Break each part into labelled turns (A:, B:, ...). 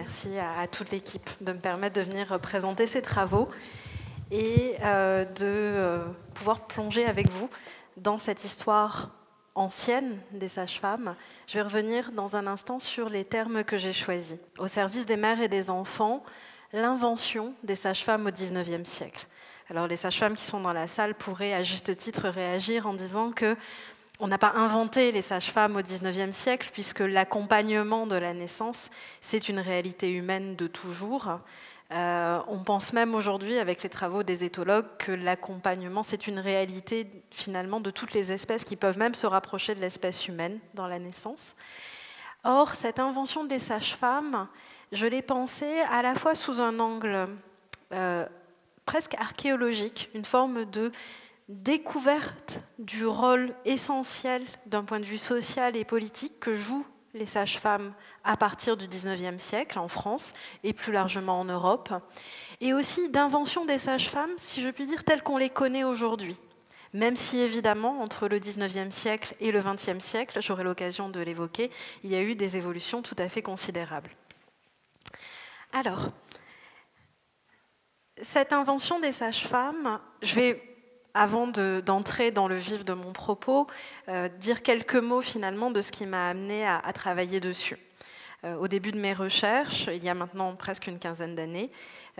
A: merci à toute l'équipe de me permettre de venir présenter ces travaux et de pouvoir plonger avec vous dans cette histoire ancienne des sages-femmes. Je vais revenir dans un instant sur les termes que j'ai choisis. Au service des mères et des enfants, l'invention des sages-femmes au XIXe siècle. Alors les sages-femmes qui sont dans la salle pourraient à juste titre réagir en disant que on n'a pas inventé les sages-femmes au XIXe siècle, puisque l'accompagnement de la naissance, c'est une réalité humaine de toujours. On pense même aujourd'hui, avec les travaux des éthologues, que l'accompagnement, c'est une réalité finalement de toutes les espèces qui peuvent même se rapprocher de l'espèce humaine dans la naissance. Or, cette invention des sages-femmes, je l'ai pensée à la fois sous un angle presque archéologique, une forme de découverte du rôle essentiel d'un point de vue social et politique que jouent les sages-femmes à partir du XIXe siècle en France et plus largement en Europe, et aussi d'invention des sages-femmes, si je puis dire, telles qu'on les connaît aujourd'hui. Même si évidemment, entre le XIXe siècle et le XXe siècle, j'aurai l'occasion de l'évoquer, il y a eu des évolutions tout à fait considérables. Alors, cette invention des sages-femmes, je vais, avant d'entrer dans le vif de mon propos, dire quelques mots finalement de ce qui m'a amené à travailler dessus. Au début de mes recherches, il y a maintenant presque une quinzaine d'années,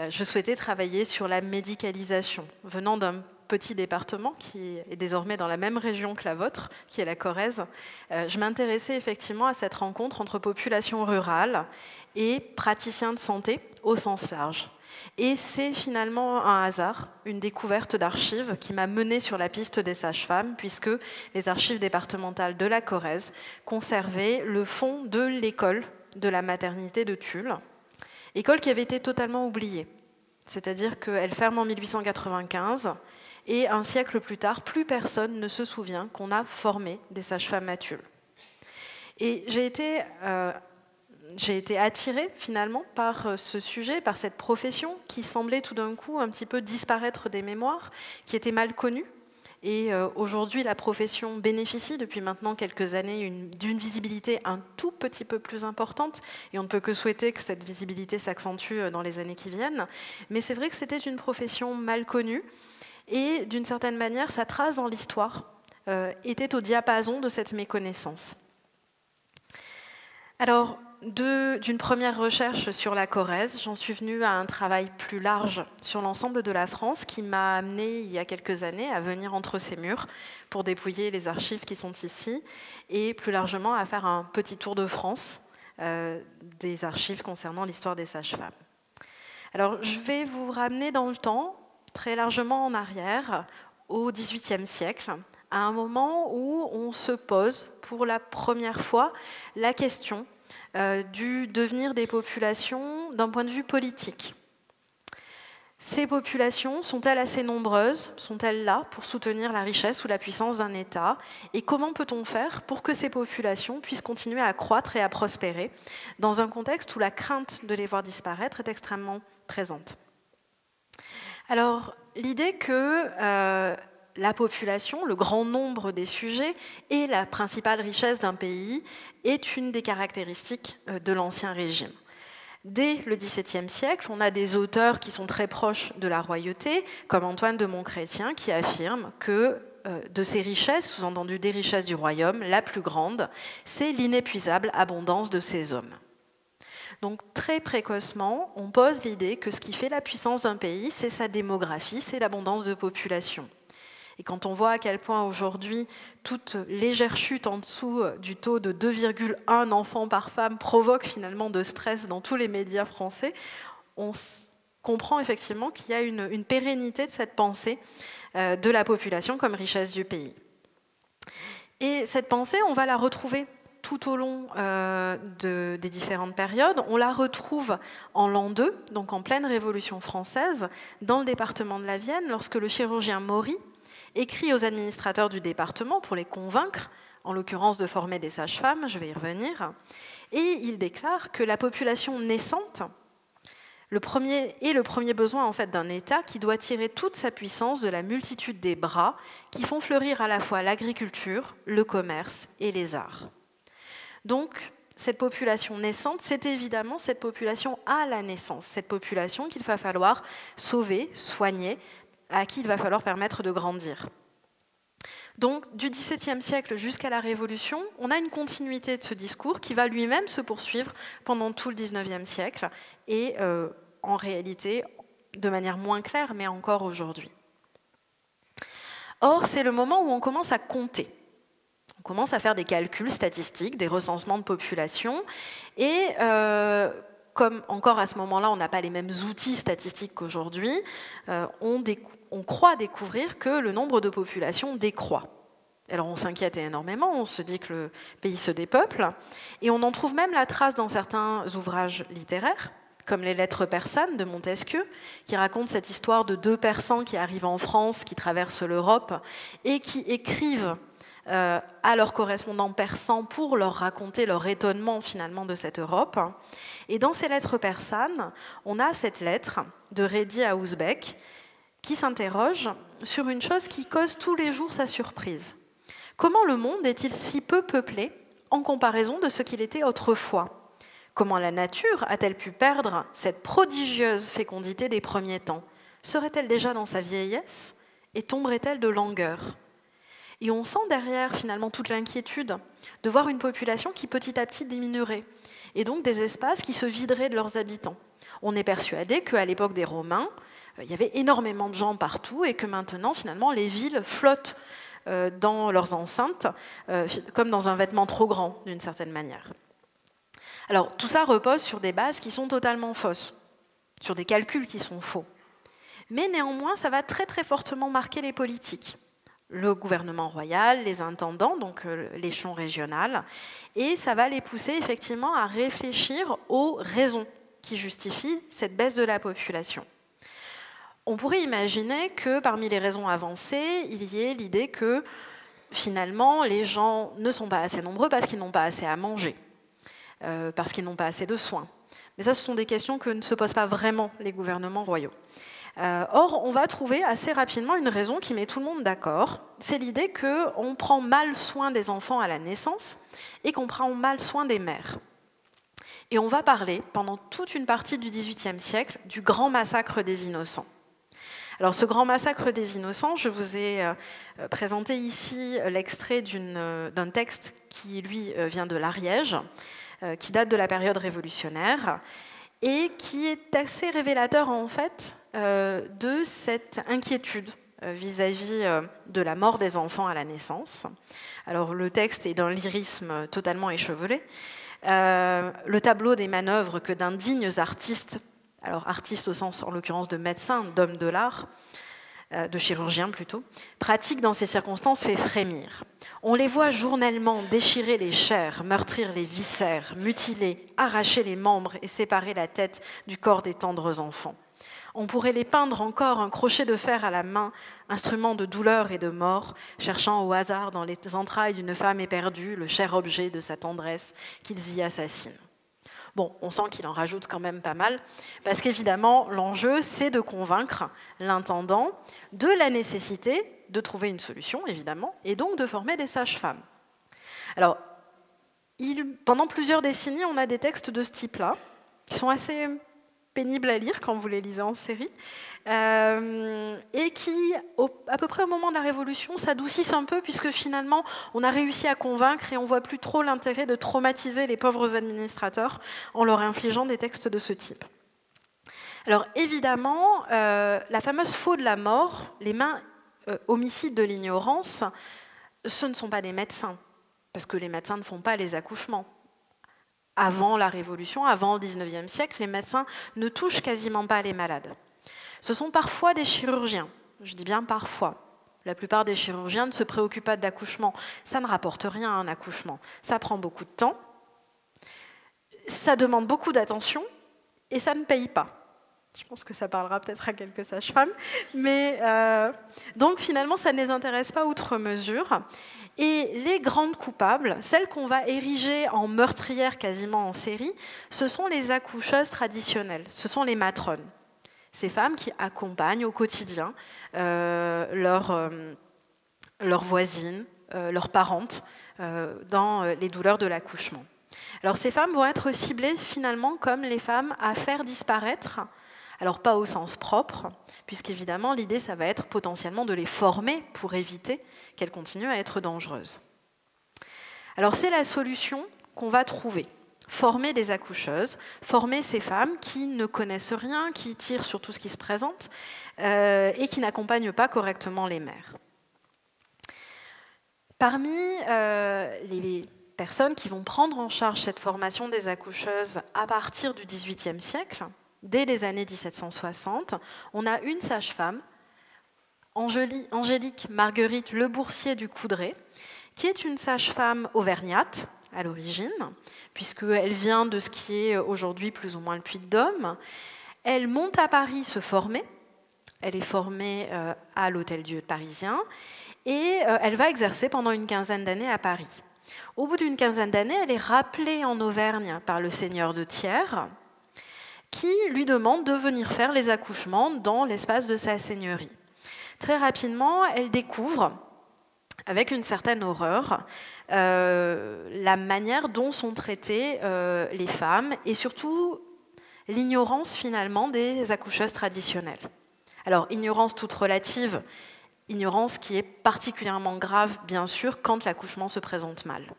A: je souhaitais travailler sur la médicalisation. Venant d'un petit département qui est désormais dans la même région que la vôtre, qui est la Corrèze, je m'intéressais effectivement à cette rencontre entre population rurale et praticiens de santé au sens large. Et c'est finalement un hasard, une découverte d'archives qui m'a menée sur la piste des sages-femmes, puisque les archives départementales de la Corrèze conservaient le fond de l'école de la maternité de Tulle, école qui avait été totalement oubliée. C'est-à-dire qu'elle ferme en 1895, et un siècle plus tard, plus personne ne se souvient qu'on a formé des sages-femmes à Tulle. Et j'ai été attirée finalement par ce sujet, par cette profession qui semblait tout d'un coup un petit peu disparaître des mémoires, qui était mal connue. Et aujourd'hui, la profession bénéficie depuis maintenant quelques années d'une visibilité un tout petit peu plus importante. Et on ne peut que souhaiter que cette visibilité s'accentue dans les années qui viennent. Mais c'est vrai que c'était une profession mal connue. Et d'une certaine manière, sa trace dans l'histoire était au diapason de cette méconnaissance. Alors, d'une première recherche sur la Corrèze, j'en suis venue à un travail plus large sur l'ensemble de la France qui m'a amené il y a quelques années à venir entre ces murs pour dépouiller les archives qui sont ici et plus largement à faire un petit tour de France des archives concernant l'histoire des sages-femmes. Alors je vais vous ramener dans le temps, très largement en arrière, au XVIIIe siècle, à un moment où on se pose pour la première fois la question du devenir des populations d'un point de vue politique. Ces populations sont-elles assez nombreuses? Sont-elles là pour soutenir la richesse ou la puissance d'un État? Et comment peut-on faire pour que ces populations puissent continuer à croître et à prospérer dans un contexte où la crainte de les voir disparaître est extrêmement présente? Alors, l'idée que la population, le grand nombre des sujets et la principale richesse d'un pays est une des caractéristiques de l'Ancien Régime. Dès le XVIIe siècle, on a des auteurs qui sont très proches de la royauté, comme Antoine de Montchrétien, qui affirme que de ces richesses, sous-entendu des richesses du royaume, la plus grande, c'est l'inépuisable abondance de ces hommes. Donc très précocement, on pose l'idée que ce qui fait la puissance d'un pays, c'est sa démographie, c'est l'abondance de population. Et quand on voit à quel point aujourd'hui, toute légère chute en dessous du taux de 2,1 enfants par femme provoque finalement de stress dans tous les médias français, on comprend effectivement qu'il y a une pérennité de cette pensée de la population comme richesse du pays. Et cette pensée, on va la retrouver tout au long des différentes périodes. On la retrouve en l'an 2, donc en pleine Révolution française, dans le département de la Vienne, lorsque le chirurgien Maury écrit aux administrateurs du département pour les convaincre, en l'occurrence de former des sages-femmes, je vais y revenir, et il déclare que la population naissante est le premier besoin en fait, d'un État qui doit tirer toute sa puissance de la multitude des bras qui font fleurir à la fois l'agriculture, le commerce et les arts. Donc, cette population naissante, c'est évidemment cette population à la naissance, cette population qu'il va falloir sauver, soigner, à qui il va falloir permettre de grandir. Donc, du XVIIe siècle jusqu'à la Révolution, on a une continuité de ce discours qui va lui-même se poursuivre pendant tout le XIXe siècle et en réalité, de manière moins claire, mais encore aujourd'hui. Or, c'est le moment où on commence à compter. On commence à faire des calculs statistiques, des recensements de population, et comme encore à ce moment-là, on n'a pas les mêmes outils statistiques qu'aujourd'hui, on croit découvrir que le nombre de populations décroît. Alors on s'inquiète énormément, on se dit que le pays se dépeuple, et on en trouve même la trace dans certains ouvrages littéraires, comme les Lettres persanes de Montesquieu, qui racontent cette histoire de 2 Persans qui arrivent en France, qui traversent l'Europe, et qui écrivent à leurs correspondants persans pour leur raconter leur étonnement finalement de cette Europe. Et dans ces lettres persanes, on a cette lettre de Redi à Ouzbek qui s'interroge sur une chose qui cause tous les jours sa surprise. Comment le monde est-il si peu peuplé en comparaison de ce qu'il était autrefois? Comment la nature a-t-elle pu perdre cette prodigieuse fécondité des premiers temps? Serait-elle déjà dans sa vieillesse et tomberait-elle de langueur? Et on sent derrière finalement toute l'inquiétude de voir une population qui petit à petit diminuerait, et donc des espaces qui se videraient de leurs habitants. On est persuadé qu'à l'époque des Romains, il y avait énormément de gens partout, et que maintenant finalement les villes flottent dans leurs enceintes, comme dans un vêtement trop grand d'une certaine manière. Alors tout ça repose sur des bases qui sont totalement fausses, sur des calculs qui sont faux. Mais néanmoins, ça va très très fortement marquer les politiques. Le gouvernement royal, les intendants, donc l'échelon régional, et ça va les pousser effectivement à réfléchir aux raisons qui justifient cette baisse de la population. On pourrait imaginer que parmi les raisons avancées, il y ait l'idée que finalement les gens ne sont pas assez nombreux parce qu'ils n'ont pas assez à manger, parce qu'ils n'ont pas assez de soins. Mais ça, ce sont des questions que ne se posent pas vraiment les gouvernements royaux. Or, on va trouver assez rapidement une raison qui met tout le monde d'accord. C'est l'idée qu'on prend mal soin des enfants à la naissance et qu'on prend mal soin des mères. Et on va parler, pendant toute une partie du XVIIIe siècle, du grand massacre des innocents. Alors, ce grand massacre des innocents, je vous ai présenté ici l'extrait d'un texte qui, lui, vient de l'Ariège, qui date de la période révolutionnaire, et qui est assez révélateur en fait de cette inquiétude vis-à-vis de la mort des enfants à la naissance. Alors le texte est d'un lyrisme totalement échevelé. Le tableau des manœuvres que d'indignes artistes, alors artistes au sens en l'occurrence de médecins, d'hommes de l'art, de chirurgiens plutôt, pratiquent dans ces circonstances fait frémir. On les voit journellement déchirer les chairs, meurtrir les viscères, mutiler, arracher les membres et séparer la tête du corps des tendres enfants. On pourrait les peindre encore un crochet de fer à la main, instrument de douleur et de mort, cherchant au hasard dans les entrailles d'une femme éperdue le cher objet de sa tendresse qu'ils y assassinent. Bon, on sent qu'il en rajoute quand même pas mal, parce qu'évidemment, l'enjeu, c'est de convaincre l'intendant de la nécessité de trouver une solution, évidemment, et donc de former des sages-femmes. Alors, pendant plusieurs décennies, on a des textes de ce type-là, qui sont assez pénibles à lire quand vous les lisez en série, et qui, à peu près au moment de la Révolution, s'adoucissent un peu, puisque finalement, on a réussi à convaincre et on ne voit plus trop l'intérêt de traumatiser les pauvres administrateurs en leur infligeant des textes de ce type. Alors évidemment, la fameuse faux de la mort, les mains homicides de l'ignorance, ce ne sont pas des médecins, parce que les médecins ne font pas les accouchements. Avant la Révolution, avant le XIXe siècle, les médecins ne touchent quasiment pas les malades. Ce sont parfois des chirurgiens, je dis bien parfois. La plupart des chirurgiens ne se préoccupent pas d'accouchement. Ça ne rapporte rien un accouchement. Ça prend beaucoup de temps, ça demande beaucoup d'attention et ça ne paye pas. Je pense que ça parlera peut-être à quelques sages-femmes. Mais donc finalement, ça ne les intéresse pas outre mesure. Et les grandes coupables, celles qu'on va ériger en meurtrières quasiment en série, ce sont les accoucheuses traditionnelles, ce sont les matrones. Ces femmes qui accompagnent au quotidien leurs voisines, leurs parentes dans les douleurs de l'accouchement. Alors ces femmes vont être ciblées finalement comme les femmes à faire disparaître, alors pas au sens propre, puisqu'évidemment l'idée ça va être potentiellement de les former pour éviter qu'elles continuent à être dangereuses. Alors c'est la solution qu'on va trouver. Former des accoucheuses, former ces femmes qui ne connaissent rien, qui tirent sur tout ce qui se présente et qui n'accompagnent pas correctement les mères. Parmi les personnes qui vont prendre en charge cette formation des accoucheuses à partir du XVIIIe siècle, dès les années 1760, on a une sage-femme, Angélique Marguerite Le Boursier du Coudray, qui est une sage-femme auvergnate à l'origine, puisqu'elle vient de ce qui est aujourd'hui plus ou moins le Puy-de-Dôme. Elle monte à Paris se former, elle est formée à l'Hôtel-Dieu parisien, et elle va exercer pendant une quinzaine d'années à Paris. Au bout d'une quinzaine d'années, elle est rappelée en Auvergne par le seigneur de Thiers, qui lui demande de venir faire les accouchements dans l'espace de sa seigneurie. Très rapidement, elle découvre, avec une certaine horreur, la manière dont sont traitées les femmes et surtout l'ignorance finalement des accoucheuses traditionnelles. Alors, ignorance toute relative, ignorance qui est particulièrement grave, bien sûr, quand l'accouchement se présente mal.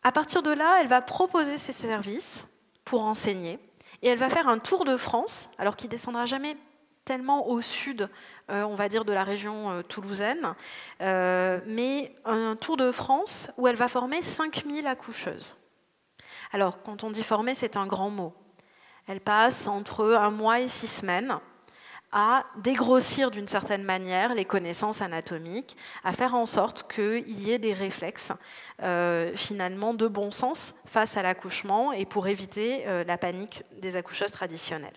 A: À partir de là, elle va proposer ses services pour enseigner et elle va faire un tour de France, alors qu'il ne descendra jamais tellement au sud, on va dire, de la région toulousaine, mais un tour de France où elle va former 5000 accoucheuses. Alors, quand on dit former, c'est un grand mot. Elle passe entre 1 mois et 6 semaines à dégrossir d'une certaine manière les connaissances anatomiques, à faire en sorte qu'il y ait des réflexes finalement de bon sens face à l'accouchement et pour éviter la panique des accoucheuses traditionnelles.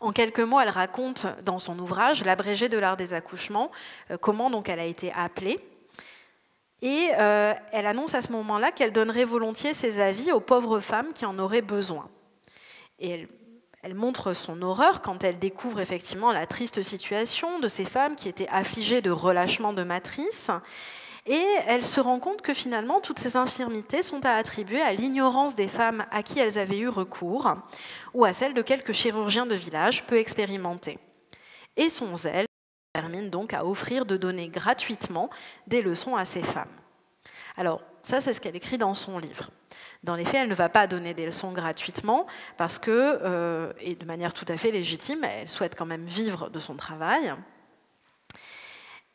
A: En quelques mots, elle raconte dans son ouvrage, L'abrégé de l'art des accouchements, comment donc elle a été appelée. Et elle annonce à ce moment-là qu'elle donnerait volontiers ses avis aux pauvres femmes qui en auraient besoin. Et elle montre son horreur quand elle découvre effectivement la triste situation de ces femmes qui étaient affligées de relâchement de matrice. Et elle se rend compte que finalement, toutes ces infirmités sont à attribuer à l'ignorance des femmes à qui elles avaient eu recours ou à celle de quelques chirurgiens de village peu expérimentés. Et son zèle termine donc à offrir de donner gratuitement des leçons à ces femmes. Alors, ça, c'est ce qu'elle écrit dans son livre. Dans les faits, elle ne va pas donner des leçons gratuitement parce que, et de manière tout à fait légitime, elle souhaite quand même vivre de son travail.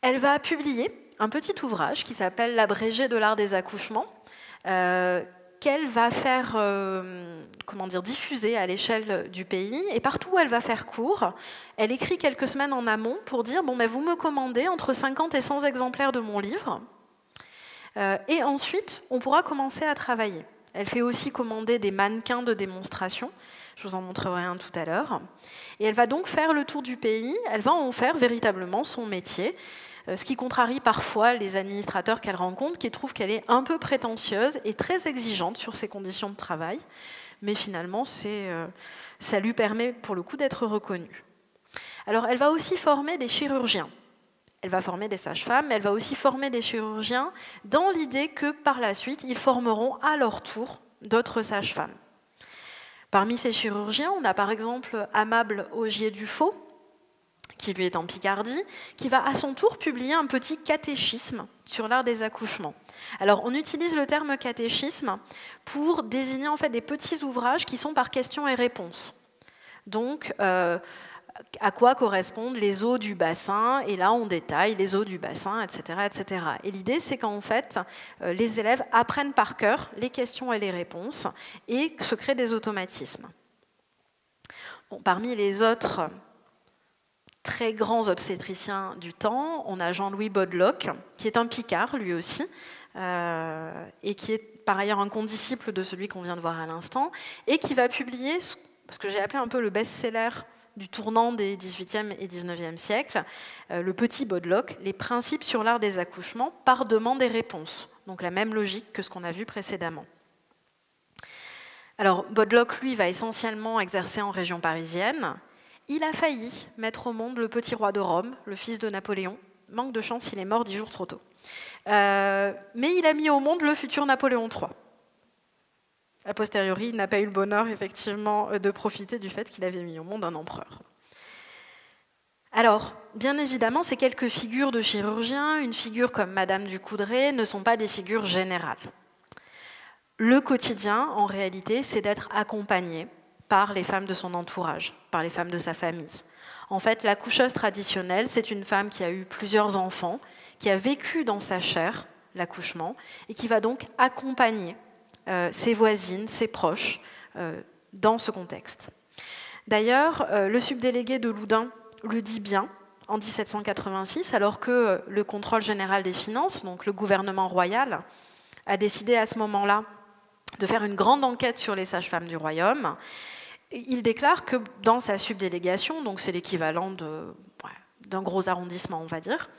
A: Elle va publier un petit ouvrage qui s'appelle L'abrégé de l'art des accouchements, qu'elle va faire diffuser à l'échelle du pays. Et partout où elle va faire cours, elle écrit quelques semaines en amont pour dire bon, vous me commandez entre 50 et 100 exemplaires de mon livre, et ensuite on pourra commencer à travailler. Elle fait aussi commander des mannequins de démonstration, je vous en montrerai un tout à l'heure. Et elle va donc faire le tour du pays, elle va en faire véritablement son métier, ce qui contrarie parfois les administrateurs qu'elle rencontre, qui trouvent qu'elle est un peu prétentieuse et très exigeante sur ses conditions de travail. Mais finalement, ça lui permet pour le coup d'être reconnue. Alors, elle va aussi former des chirurgiens. Elle va former des sages-femmes, mais elle va aussi former des chirurgiens dans l'idée que par la suite, ils formeront à leur tour d'autres sages-femmes. Parmi ces chirurgiens, on a par exemple Amable Augier-Dufaux, qui lui est en Picardie, qui va à son tour publier un petit catéchisme sur l'art des accouchements. Alors, on utilise le terme catéchisme pour désigner en fait des petits ouvrages qui sont par questions et réponses. Donc, à quoi correspondent les eaux du bassin, et là on détaille les eaux du bassin, etc. etc. Et l'idée c'est qu'en fait, les élèves apprennent par cœur les questions et les réponses et se créent des automatismes. Bon, parmi les autres très grands obstétriciens du temps, on a Jean-Louis Bodelock, qui est un Picard lui aussi, et qui est par ailleurs un condisciple de celui qu'on vient de voir à l'instant, et qui va publier ce que j'ai appelé un peu le best-seller du tournant des XVIIIe et XIXe siècles, le petit Bodelock, les principes sur l'art des accouchements par demande et réponse. Donc la même logique que ce qu'on a vu précédemment. Alors Bodelock, lui, va essentiellement exercer en région parisienne. Il a failli mettre au monde le petit roi de Rome, le fils de Napoléon. Manque de chance, il est mort 10 jours trop tôt. Mais il a mis au monde le futur Napoléon III. A posteriori, il n'a pas eu le bonheur, effectivement, de profiter du fait qu'il avait mis au monde un empereur. Alors, bien évidemment, ces quelques figures de chirurgiens, une figure comme Madame du Coudray, ne sont pas des figures générales. Le quotidien, en réalité, c'est d'être accompagné par les femmes de son entourage, par les femmes de sa famille. En fait, la coucheuse traditionnelle, c'est une femme qui a eu plusieurs enfants, qui a vécu dans sa chair l'accouchement, et qui va donc accompagner ses voisines, ses proches, dans ce contexte. D'ailleurs, le subdélégué de Loudun le dit bien en 1786, alors que le contrôle général des finances, donc le gouvernement royal, a décidé à ce moment-là de faire une grande enquête sur les sages-femmes du royaume. Il déclare que dans sa subdélégation, donc c'est l'équivalent d'un gros arrondissement, on va dire,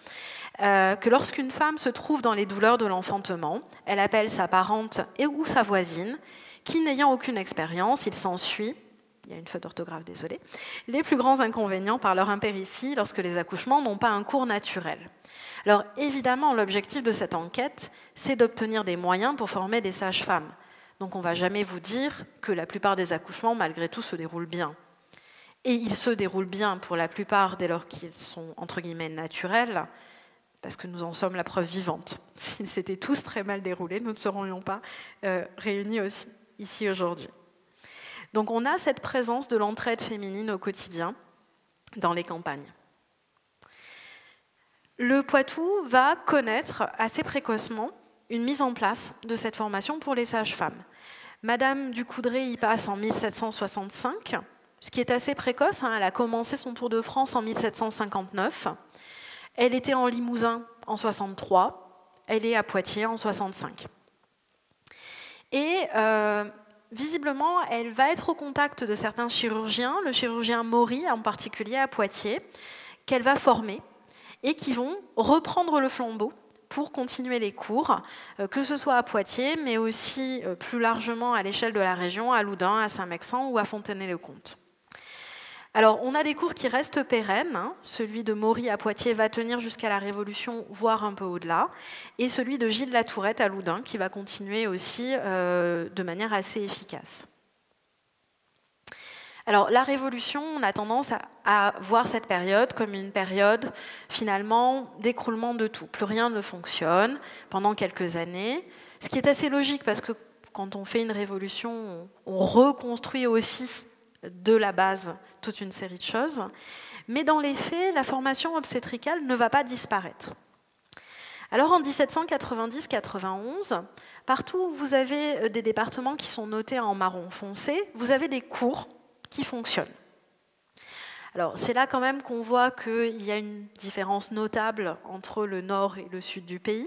A: que lorsqu'une femme se trouve dans les douleurs de l'enfantement, elle appelle sa parente ou sa voisine, qui n'ayant aucune expérience, il s'ensuit, il y a une faute d'orthographe, désolée, les plus grands inconvénients par leur impéritie lorsque les accouchements n'ont pas un cours naturel. Alors évidemment, l'objectif de cette enquête, c'est d'obtenir des moyens pour former des sages-femmes. Donc on ne va jamais vous dire que la plupart des accouchements, malgré tout, se déroulent bien. Et ils se déroulent bien pour la plupart dès lors qu'ils sont, entre guillemets, naturels, parce que nous en sommes la preuve vivante. S'ils s'étaient tous très mal déroulés, nous ne serions pas réunis aussi, ici aujourd'hui. Donc on a cette présence de l'entraide féminine au quotidien dans les campagnes. Le Poitou va connaître assez précocement une mise en place de cette formation pour les sages-femmes. Madame du Coudray y passe en 1765, ce qui est assez précoce, hein, elle a commencé son tour de France en 1759. Elle était en Limousin en 63, elle est à Poitiers en 65. Et visiblement, elle va être au contact de certains chirurgiens, le chirurgien Maury en particulier à Poitiers, qu'elle va former et qui vont reprendre le flambeau pour continuer les cours, que ce soit à Poitiers, mais aussi plus largement à l'échelle de la région, à Loudun, à Saint-Mexan ou à Fontenay-le-Comte. Alors, on a des cours qui restent pérennes. Hein. Celui de Maury à Poitiers va tenir jusqu'à la Révolution, voire un peu au-delà. Et celui de Gilles Latourette à Loudun, qui va continuer aussi de manière assez efficace. Alors, la Révolution, on a tendance à voir cette période comme une période, finalement, d'écroulement de tout. Plus rien ne fonctionne pendant quelques années, ce qui est assez logique, parce que quand on fait une révolution, on reconstruit aussi de la base toute une série de choses. Mais dans les faits, la formation obstétricale ne va pas disparaître. Alors, en 1790-91, partout où vous avez des départements qui sont notés en marron foncé, vous avez des cours qui fonctionnent. Alors, c'est là quand même qu'on voit qu'il y a une différence notable entre le nord et le sud du pays,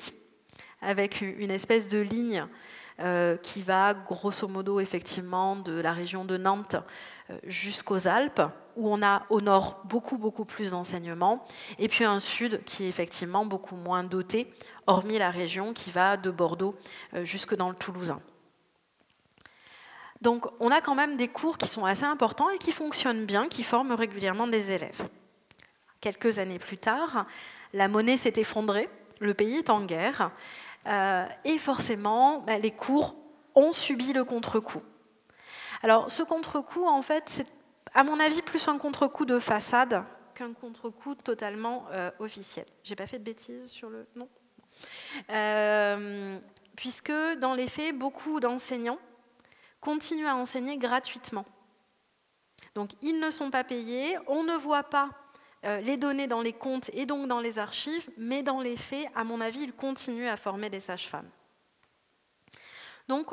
A: avec une espèce de ligne qui va grosso modo effectivement de la région de Nantes jusqu'aux Alpes, où on a au nord beaucoup plus d'enseignements, et puis un sud qui est effectivement beaucoup moins doté, hormis la région qui va de Bordeaux jusque dans le Toulousain. Donc on a quand même des cours qui sont assez importants et qui fonctionnent bien, qui forment régulièrement des élèves. Quelques années plus tard, la monnaie s'est effondrée, le pays est en guerre, et forcément, les cours ont subi le contre-coup. Alors ce contre-coup, en fait, c'est à mon avis plus un contre-coup de façade qu'un contre-coup totalement officiel. J'ai pas fait de bêtises sur le... Non. Puisque dans les faits, beaucoup d'enseignants continuent à enseigner gratuitement. Donc ils ne sont pas payés, on ne voit pas les données dans les comptes et donc dans les archives, mais dans les faits, à mon avis, ils continuent à former des sages-femmes. Donc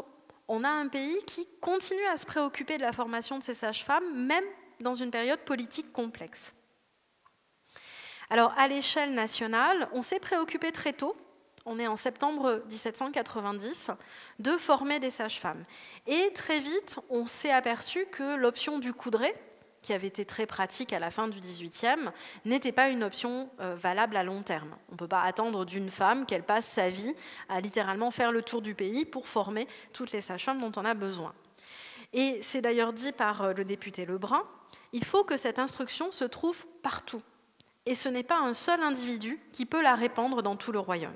A: on a un pays qui continue à se préoccuper de la formation de ces sages-femmes, même dans une période politique complexe. Alors à l'échelle nationale, on s'est préoccupé très tôt, on est en septembre 1790, de former des sages-femmes. Et très vite, on s'est aperçu que l'option du Coudray, qui avait été très pratique à la fin du XVIIIe, n'était pas une option valable à long terme. On ne peut pas attendre d'une femme qu'elle passe sa vie à littéralement faire le tour du pays pour former toutes les sages-femmes dont on a besoin. Et c'est d'ailleurs dit par le député Lebrun, il faut que cette instruction se trouve partout. Et ce n'est pas un seul individu qui peut la répandre dans tout le royaume.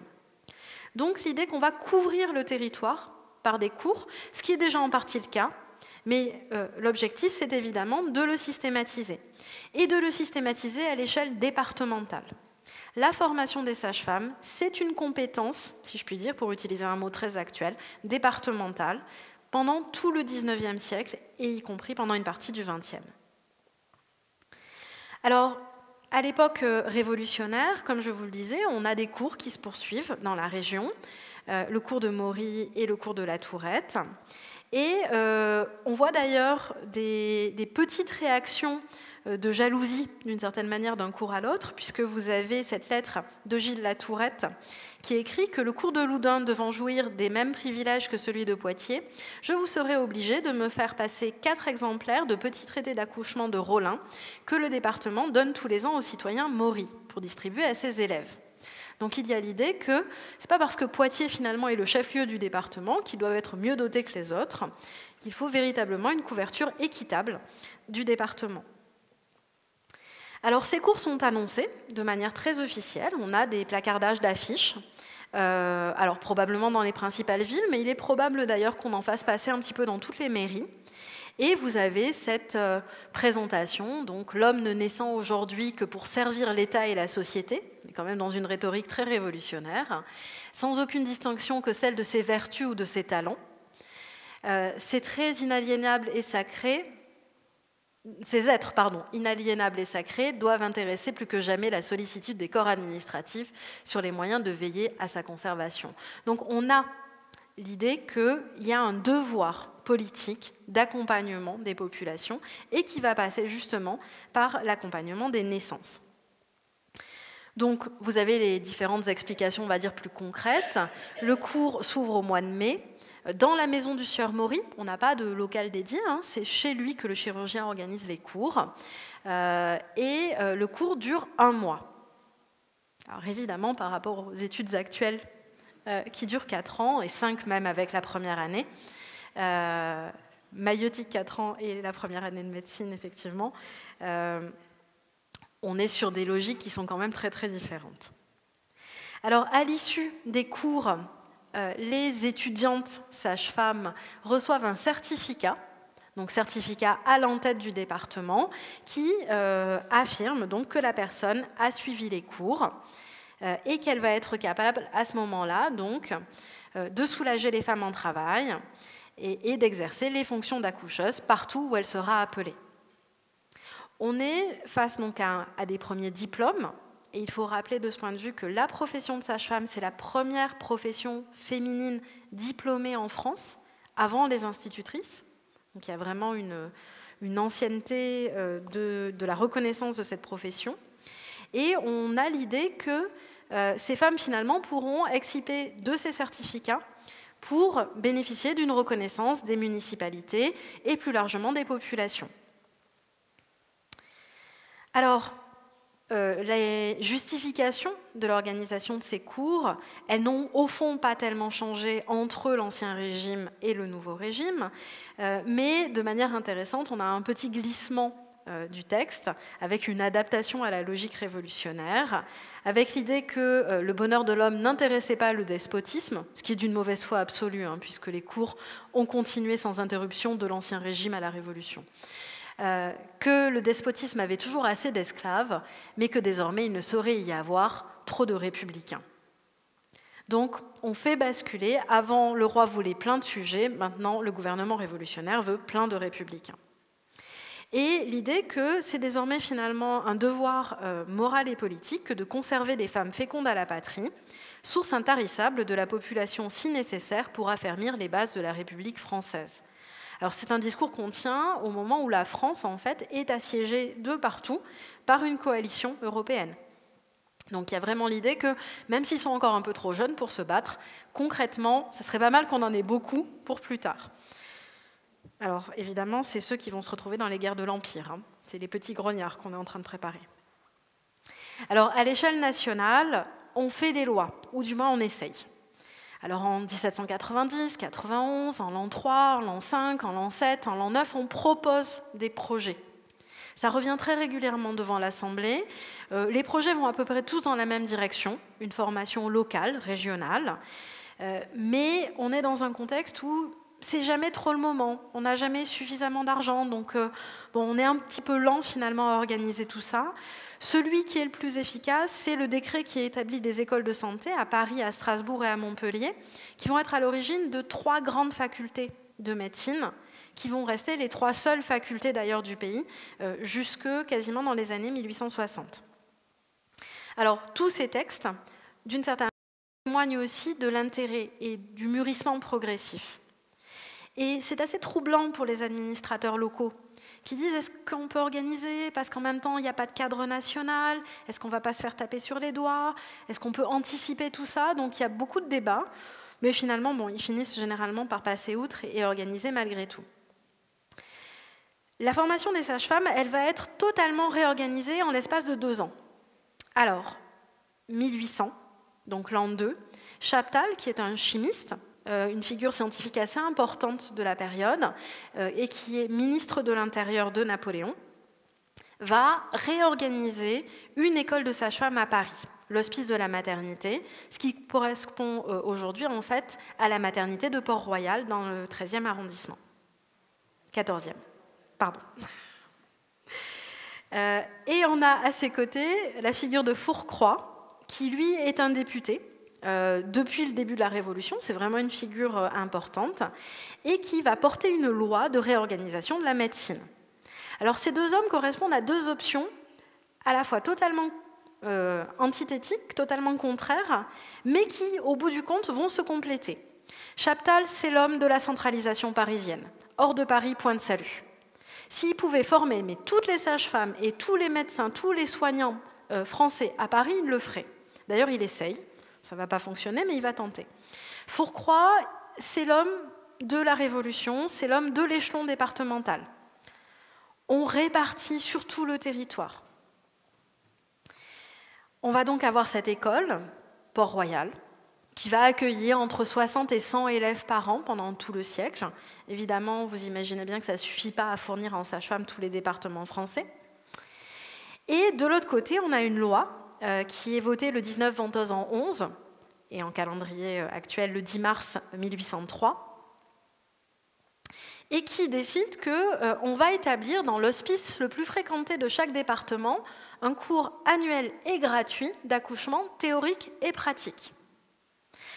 A: Donc l'idée qu'on va couvrir le territoire par des cours, ce qui est déjà en partie le cas, mais l'objectif, c'est évidemment de le systématiser, et de le systématiser à l'échelle départementale. La formation des sages-femmes, c'est une compétence, si je puis dire, pour utiliser un mot très actuel, départementale, pendant tout le XIXe siècle, et y compris pendant une partie du XXe. Alors, à l'époque révolutionnaire, comme je vous le disais, on a des cours qui se poursuivent dans la région, le cours de Maury et le cours de la Tourette. Et on voit d'ailleurs des petites réactions de jalousie, d'une certaine manière, d'un cours à l'autre, puisque vous avez cette lettre de Gilles Latourette qui écrit que le cours de Loudun devant jouir des mêmes privilèges que celui de Poitiers, je vous serai obligé de me faire passer 4 exemplaires de petits traités d'accouchement de Rollin que le département donne tous les ans aux citoyens Maury pour distribuer à ses élèves. Donc il y a l'idée que ce n'est pas parce que Poitiers finalement est le chef-lieu du département qu'il doit être mieux doté que les autres, qu'il faut véritablement une couverture équitable du département. Alors ces cours sont annoncés de manière très officielle, on a des placardages d'affiches, alors probablement dans les principales villes, mais il est probable d'ailleurs qu'on en fasse passer un petit peu dans toutes les mairies. Et vous avez cette présentation, donc l'homme ne naissant aujourd'hui que pour servir l'État et la société, mais quand même dans une rhétorique très révolutionnaire, sans aucune distinction que celle de ses vertus ou de ses talents. C'est très inaliénable et sacré. Ces êtres, inaliénables et sacrés doivent intéresser plus que jamais la sollicitude des corps administratifs sur les moyens de veiller à sa conservation. Donc on a l'idée qu'il y a un devoir politique d'accompagnement des populations et qui va passer justement par l'accompagnement des naissances. Donc vous avez les différentes explications, on va dire, plus concrètes. Le cours s'ouvre au mois de mai. Dans la maison du sieur Maury, on n'a pas de local dédié, c'est chez lui que le chirurgien organise les cours. Et le cours dure 1 mois. Alors évidemment, par rapport aux études actuelles qui durent 4 ans, et 5 même avec la première année, maïeutique 4 ans et la première année de médecine, effectivement, on est sur des logiques qui sont quand même très très différentes. Alors à l'issue des cours, les étudiantes sages-femmes reçoivent un certificat, donc certificat à l'entête du département, qui affirme donc que la personne a suivi les cours et qu'elle va être capable à ce moment-là donc de soulager les femmes en travail et d'exercer les fonctions d'accoucheuse partout où elle sera appelée. On est face donc à des premiers diplômes. Et il faut rappeler de ce point de vue que la profession de sage-femme, c'est la première profession féminine diplômée en France, avant les institutrices. Donc il y a vraiment une ancienneté de la reconnaissance de cette profession. Et on a l'idée que ces femmes, finalement, pourront exciper de ces certificats pour bénéficier d'une reconnaissance des municipalités et plus largement des populations. Alors, les justifications de l'organisation de ces cours, elles n'ont au fond pas tellement changé entre l'Ancien Régime et le Nouveau Régime, mais de manière intéressante, on a un petit glissement du texte avec une adaptation à la logique révolutionnaire, avec l'idée que le bonheur de l'homme n'intéressait pas le despotisme, ce qui est d'une mauvaise foi absolue, puisque les cours ont continué sans interruption de l'Ancien Régime à la Révolution. Que le despotisme avait toujours assez d'esclaves, mais que désormais il ne saurait y avoir trop de républicains. Donc on fait basculer, avant le roi voulait plein de sujets, maintenant le gouvernement révolutionnaire veut plein de républicains. Et l'idée que c'est désormais finalement un devoir moral et politique que de conserver des femmes fécondes à la patrie, source intarissable de la population si nécessaire pour affermir les bases de la République française. Alors c'est un discours qu'on tient au moment où la France, en fait, est assiégée de partout par une coalition européenne. Donc il y a vraiment l'idée que, même s'ils sont encore un peu trop jeunes pour se battre, concrètement, ce serait pas mal qu'on en ait beaucoup pour plus tard. Alors évidemment, c'est ceux qui vont se retrouver dans les guerres de l'Empire. C'est les petits grognards qu'on est en train de préparer. Alors à l'échelle nationale, on fait des lois, ou du moins on essaye. Alors en 1790, 91, en l'an 3, en l'an 5, en l'an 7, en l'an 9, on propose des projets. Ça revient très régulièrement devant l'Assemblée. Les projets vont à peu près tous dans la même direction, une formation locale, régionale. Mais on est dans un contexte où c'est jamais trop le moment, on n'a jamais suffisamment d'argent, donc on est un petit peu lent finalement à organiser tout ça. Celui qui est le plus efficace, c'est le décret qui établit des écoles de santé à Paris, à Strasbourg et à Montpellier, qui vont être à l'origine de 3 grandes facultés de médecine, qui vont rester les 3 seules facultés d'ailleurs du pays, jusque quasiment dans les années 1860. Alors tous ces textes, d'une certaine manière, témoignent aussi de l'intérêt et du mûrissement progressif. Et c'est assez troublant pour les administrateurs locaux qui disent: est-ce qu'on peut organiser parce qu'en même temps il n'y a pas de cadre national, est-ce qu'on ne va pas se faire taper sur les doigts, est-ce qu'on peut anticiper tout ça? Donc il y a beaucoup de débats, mais finalement ils finissent généralement par passer outre et organiser malgré tout. La formation des sages-femmes, elle va être totalement réorganisée en l'espace de 2 ans. Alors, 1800, donc l'an 2, Chaptal, qui est un chimiste, une figure scientifique assez importante de la période, et qui est ministre de l'Intérieur de Napoléon, va réorganiser une école de sages-femmes à Paris, l'hospice de la maternité, ce qui correspond aujourd'hui en fait à la maternité de Port-Royal dans le 13e arrondissement. 14e, pardon. Et on a à ses côtés la figure de Fourcroy, qui lui est un député, depuis le début de la Révolution, c'est vraiment une figure importante, et qui va porter une loi de réorganisation de la médecine. Alors ces 2 hommes correspondent à 2 options, à la fois totalement antithétiques, totalement contraires, mais qui, au bout du compte, vont se compléter. Chaptal, c'est l'homme de la centralisation parisienne. Hors de Paris, point de salut. S'il pouvait former toutes les sages-femmes et tous les médecins, tous les soignants français à Paris, il le ferait. D'ailleurs, il essaye. Ça ne va pas fonctionner, mais il va tenter. Fourcroy, c'est l'homme de la Révolution, c'est l'homme de l'échelon départemental. On répartit sur tout le territoire. On va donc avoir cette école, Port-Royal, qui va accueillir entre 60 et 100 élèves par an pendant tout le siècle. Évidemment, vous imaginez bien que ça ne suffit pas à fournir en sage-femme tous les départements français. Et de l'autre côté, on a une loi qui est votée le 19 Ventose en 11, et en calendrier actuel le 10 mars 1803, et qui décide qu'on va établir dans l'hospice le plus fréquenté de chaque département un cours annuel et gratuit d'accouchement théorique et pratique.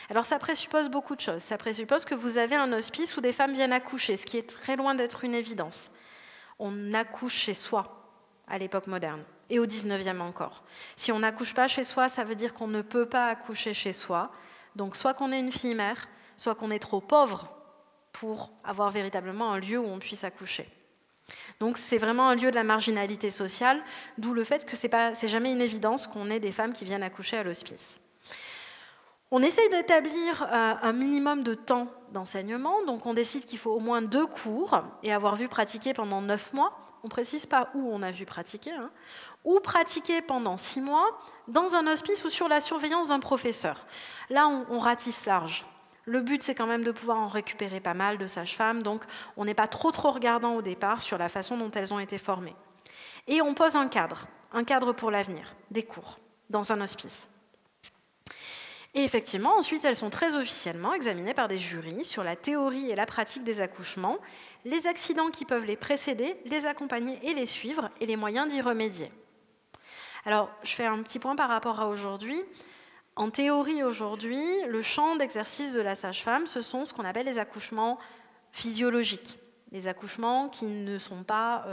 A: Alors ça présuppose beaucoup de choses. Ça présuppose que vous avez un hospice où des femmes viennent accoucher, ce qui est très loin d'être une évidence. On accouche chez soi à l'époque moderne, et au 19e encore. Si on n'accouche pas chez soi, ça veut dire qu'on ne peut pas accoucher chez soi. Donc soit qu'on est une fille mère, soit qu'on est trop pauvre pour avoir véritablement un lieu où on puisse accoucher. Donc c'est vraiment un lieu de la marginalité sociale, d'où le fait que c'est jamais une évidence qu'on ait des femmes qui viennent accoucher à l'hospice. On essaye d'établir un minimum de temps d'enseignement, donc on décide qu'il faut au moins 2 cours et avoir vu pratiquer pendant 9 mois. On ne précise pas où on a vu pratiquer, ou pratiquer pendant 6 mois dans un hospice ou sur la surveillance d'un professeur. Là, on ratisse large. Le but, c'est quand même de pouvoir en récupérer pas mal de sages-femmes, donc on n'est pas trop regardant au départ sur la façon dont elles ont été formées. Et on pose un cadre pour l'avenir, des cours, dans un hospice. Et effectivement, ensuite, elles sont très officiellement examinées par des jurys sur la théorie et la pratique des accouchements, les accidents qui peuvent les précéder, les accompagner et les suivre, et les moyens d'y remédier. Alors, je fais un petit point par rapport à aujourd'hui. En théorie, aujourd'hui, le champ d'exercice de la sage-femme, ce sont ce qu'on appelle les accouchements physiologiques, les accouchements qui ne sont pas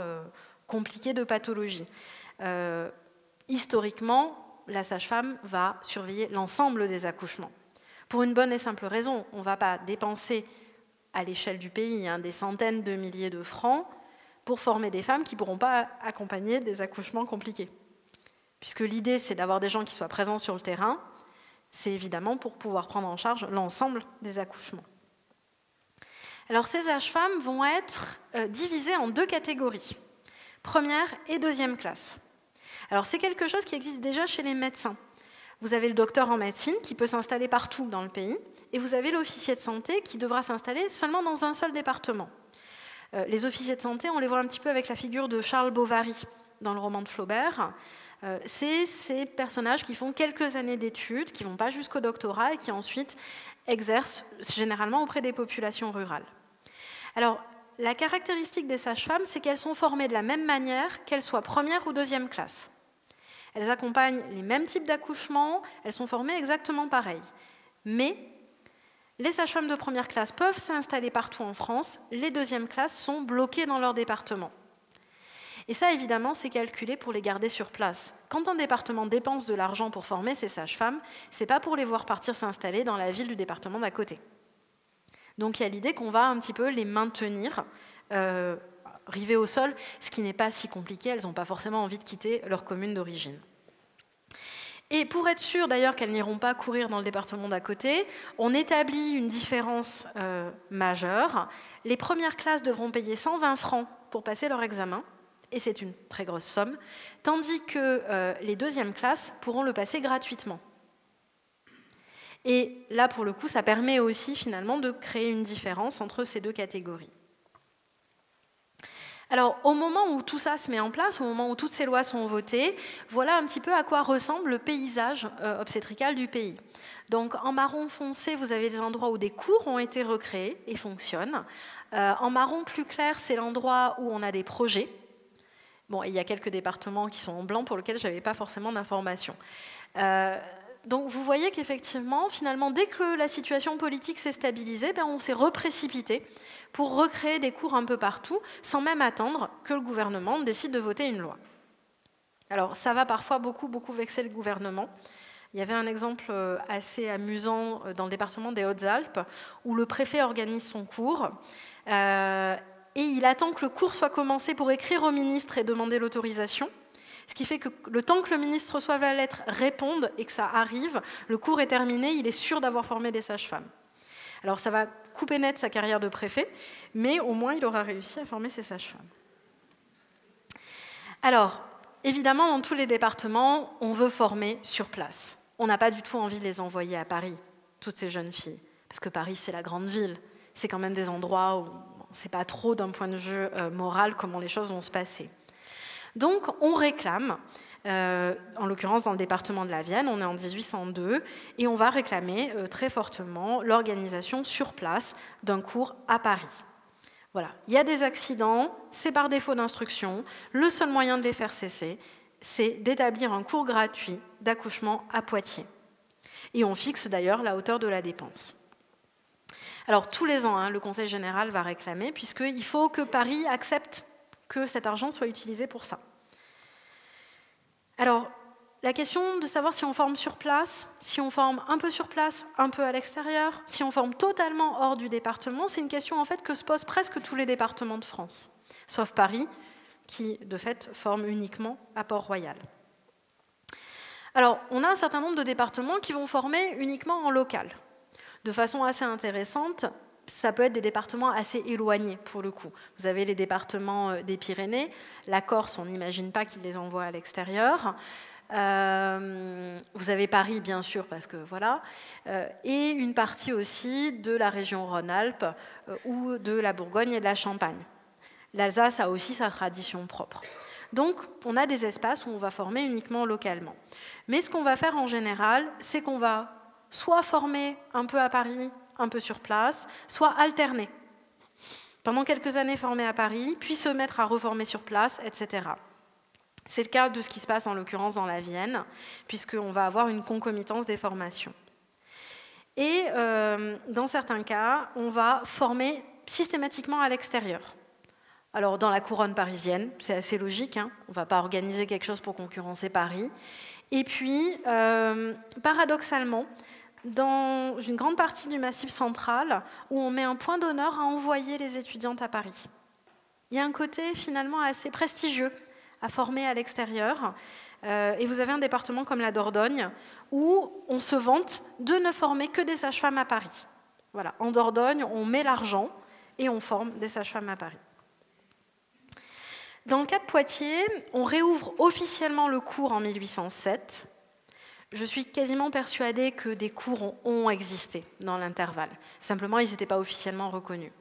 A: compliqués de pathologie. Historiquement, la sage-femme va surveiller l'ensemble des accouchements. Pour une bonne et simple raison, on ne va pas dépenser à l'échelle du pays des centaines de milliers de francs pour former des femmes qui ne pourront pas accompagner des accouchements compliqués. Puisque l'idée, c'est d'avoir des gens qui soient présents sur le terrain, c'est évidemment pour pouvoir prendre en charge l'ensemble des accouchements. Alors ces sages-femmes vont être divisées en 2 catégories, première et deuxième classe. Alors c'est quelque chose qui existe déjà chez les médecins. Vous avez le docteur en médecine qui peut s'installer partout dans le pays, et vous avez l'officier de santé qui devra s'installer seulement dans un seul département. Les officiers de santé, on les voit un petit peu avec la figure de Charles Bovary dans le roman de Flaubert. C'est ces personnages qui font quelques années d'études, qui ne vont pas jusqu'au doctorat et qui ensuite exercent généralement auprès des populations rurales. Alors, la caractéristique des sages-femmes, c'est qu'elles sont formées de la même manière, qu'elles soient première ou deuxième classe. Elles accompagnent les mêmes types d'accouchements, elles sont formées exactement pareil. Mais les sages-femmes de première classe peuvent s'installer partout en France, les deuxièmes classes sont bloquées dans leur département. Et ça, évidemment, c'est calculé pour les garder sur place. Quand un département dépense de l'argent pour former ses sages-femmes, ce n'est pas pour les voir partir s'installer dans la ville du département d'à côté. Donc il y a l'idée qu'on va un petit peu les maintenir rivées au sol, ce qui n'est pas si compliqué, elles n'ont pas forcément envie de quitter leur commune d'origine. Et pour être sûr d'ailleurs qu'elles n'iront pas courir dans le département d'à côté, on établit une différence majeure. Les premières classes devront payer 120 francs pour passer leur examen, et c'est une très grosse somme, tandis que les deuxièmes classes pourront le passer gratuitement. Et là, pour le coup, ça permet aussi finalement de créer une différence entre ces deux catégories. Alors, au moment où tout ça se met en place, au moment où toutes ces lois sont votées, voilà un petit peu à quoi ressemble le paysage obstétrical du pays. Donc, en marron foncé, vous avez des endroits où des cours ont été recréés et fonctionnent. En marron plus clair, c'est l'endroit où on a des projets. Bon, et il y a quelques départements qui sont en blanc pour lesquels je n'avais pas forcément d'informations. Donc vous voyez qu'effectivement, finalement, dès que la situation politique s'est stabilisée, on s'est reprécipité pour recréer des cours un peu partout, sans même attendre que le gouvernement décide de voter une loi. Alors ça va parfois beaucoup vexer le gouvernement. Il y avait un exemple assez amusant dans le département des Hautes-Alpes, où le préfet organise son cours, et il attend que le cours soit commencé pour écrire au ministre et demander l'autorisation. Ce qui fait que le temps que le ministre reçoive la lettre, réponde et que ça arrive, le cours est terminé, il est sûr d'avoir formé des sages-femmes. Alors ça va couper net sa carrière de préfet, mais au moins il aura réussi à former ses sages-femmes. Alors, évidemment, dans tous les départements, on veut former sur place. On n'a pas du tout envie de les envoyer à Paris, toutes ces jeunes filles, parce que Paris, c'est la grande ville. C'est quand même des endroits où on ne sait pas trop d'un point de vue moral comment les choses vont se passer. Donc, on réclame, en l'occurrence dans le département de la Vienne, on est en 1802, et on va réclamer très fortement l'organisation sur place d'un cours à Paris. Voilà. Il y a des accidents, c'est par défaut d'instruction. Le seul moyen de les faire cesser, c'est d'établir un cours gratuit d'accouchement à Poitiers. Et on fixe d'ailleurs la hauteur de la dépense. Alors, tous les ans, le Conseil général va réclamer, puisqu'il faut que Paris accepte que cet argent soit utilisé pour ça. Alors, la question de savoir si on forme sur place, si on forme un peu sur place, un peu à l'extérieur, si on forme totalement hors du département, c'est une question en fait que se posent presque tous les départements de France, sauf Paris, qui de fait forme uniquement à Port-Royal. Alors, on a un certain nombre de départements qui vont former uniquement en local. De façon assez intéressante, ça peut être des départements assez éloignés, pour le coup. Vous avez les départements des Pyrénées, la Corse, on n'imagine pas qu'ils les envoient à l'extérieur. Vous avez Paris, bien sûr, parce que voilà, et une partie aussi de la région Rhône-Alpes ou de la Bourgogne et de la Champagne. L'Alsace a aussi sa tradition propre. Donc, on a des espaces où on va former uniquement localement. Mais ce qu'on va faire en général, c'est qu'on va soit former un peu à Paris, un peu sur place, soit alterner. Pendant quelques années former à Paris, puis se mettre à reformer sur place, etc. C'est le cas de ce qui se passe en l'occurrence dans la Vienne, puisqu'on va avoir une concomitance des formations. Et dans certains cas, on va former systématiquement à l'extérieur. Alors dans la couronne parisienne, c'est assez logique, on ne va pas organiser quelque chose pour concurrencer Paris. Et puis, paradoxalement, dans une grande partie du Massif central, où on met un point d'honneur à envoyer les étudiantes à Paris. Il y a un côté finalement assez prestigieux à former à l'extérieur. Et vous avez un département comme la Dordogne, où on se vante de ne former que des sages-femmes à Paris. Voilà, en Dordogne, on met l'argent et on forme des sages-femmes à Paris. Dans le cas de Poitiers, on réouvre officiellement le cours en 1807. Je suis quasiment persuadée que des cours ont existé dans l'intervalle. Simplement, ils n'étaient pas officiellement reconnus.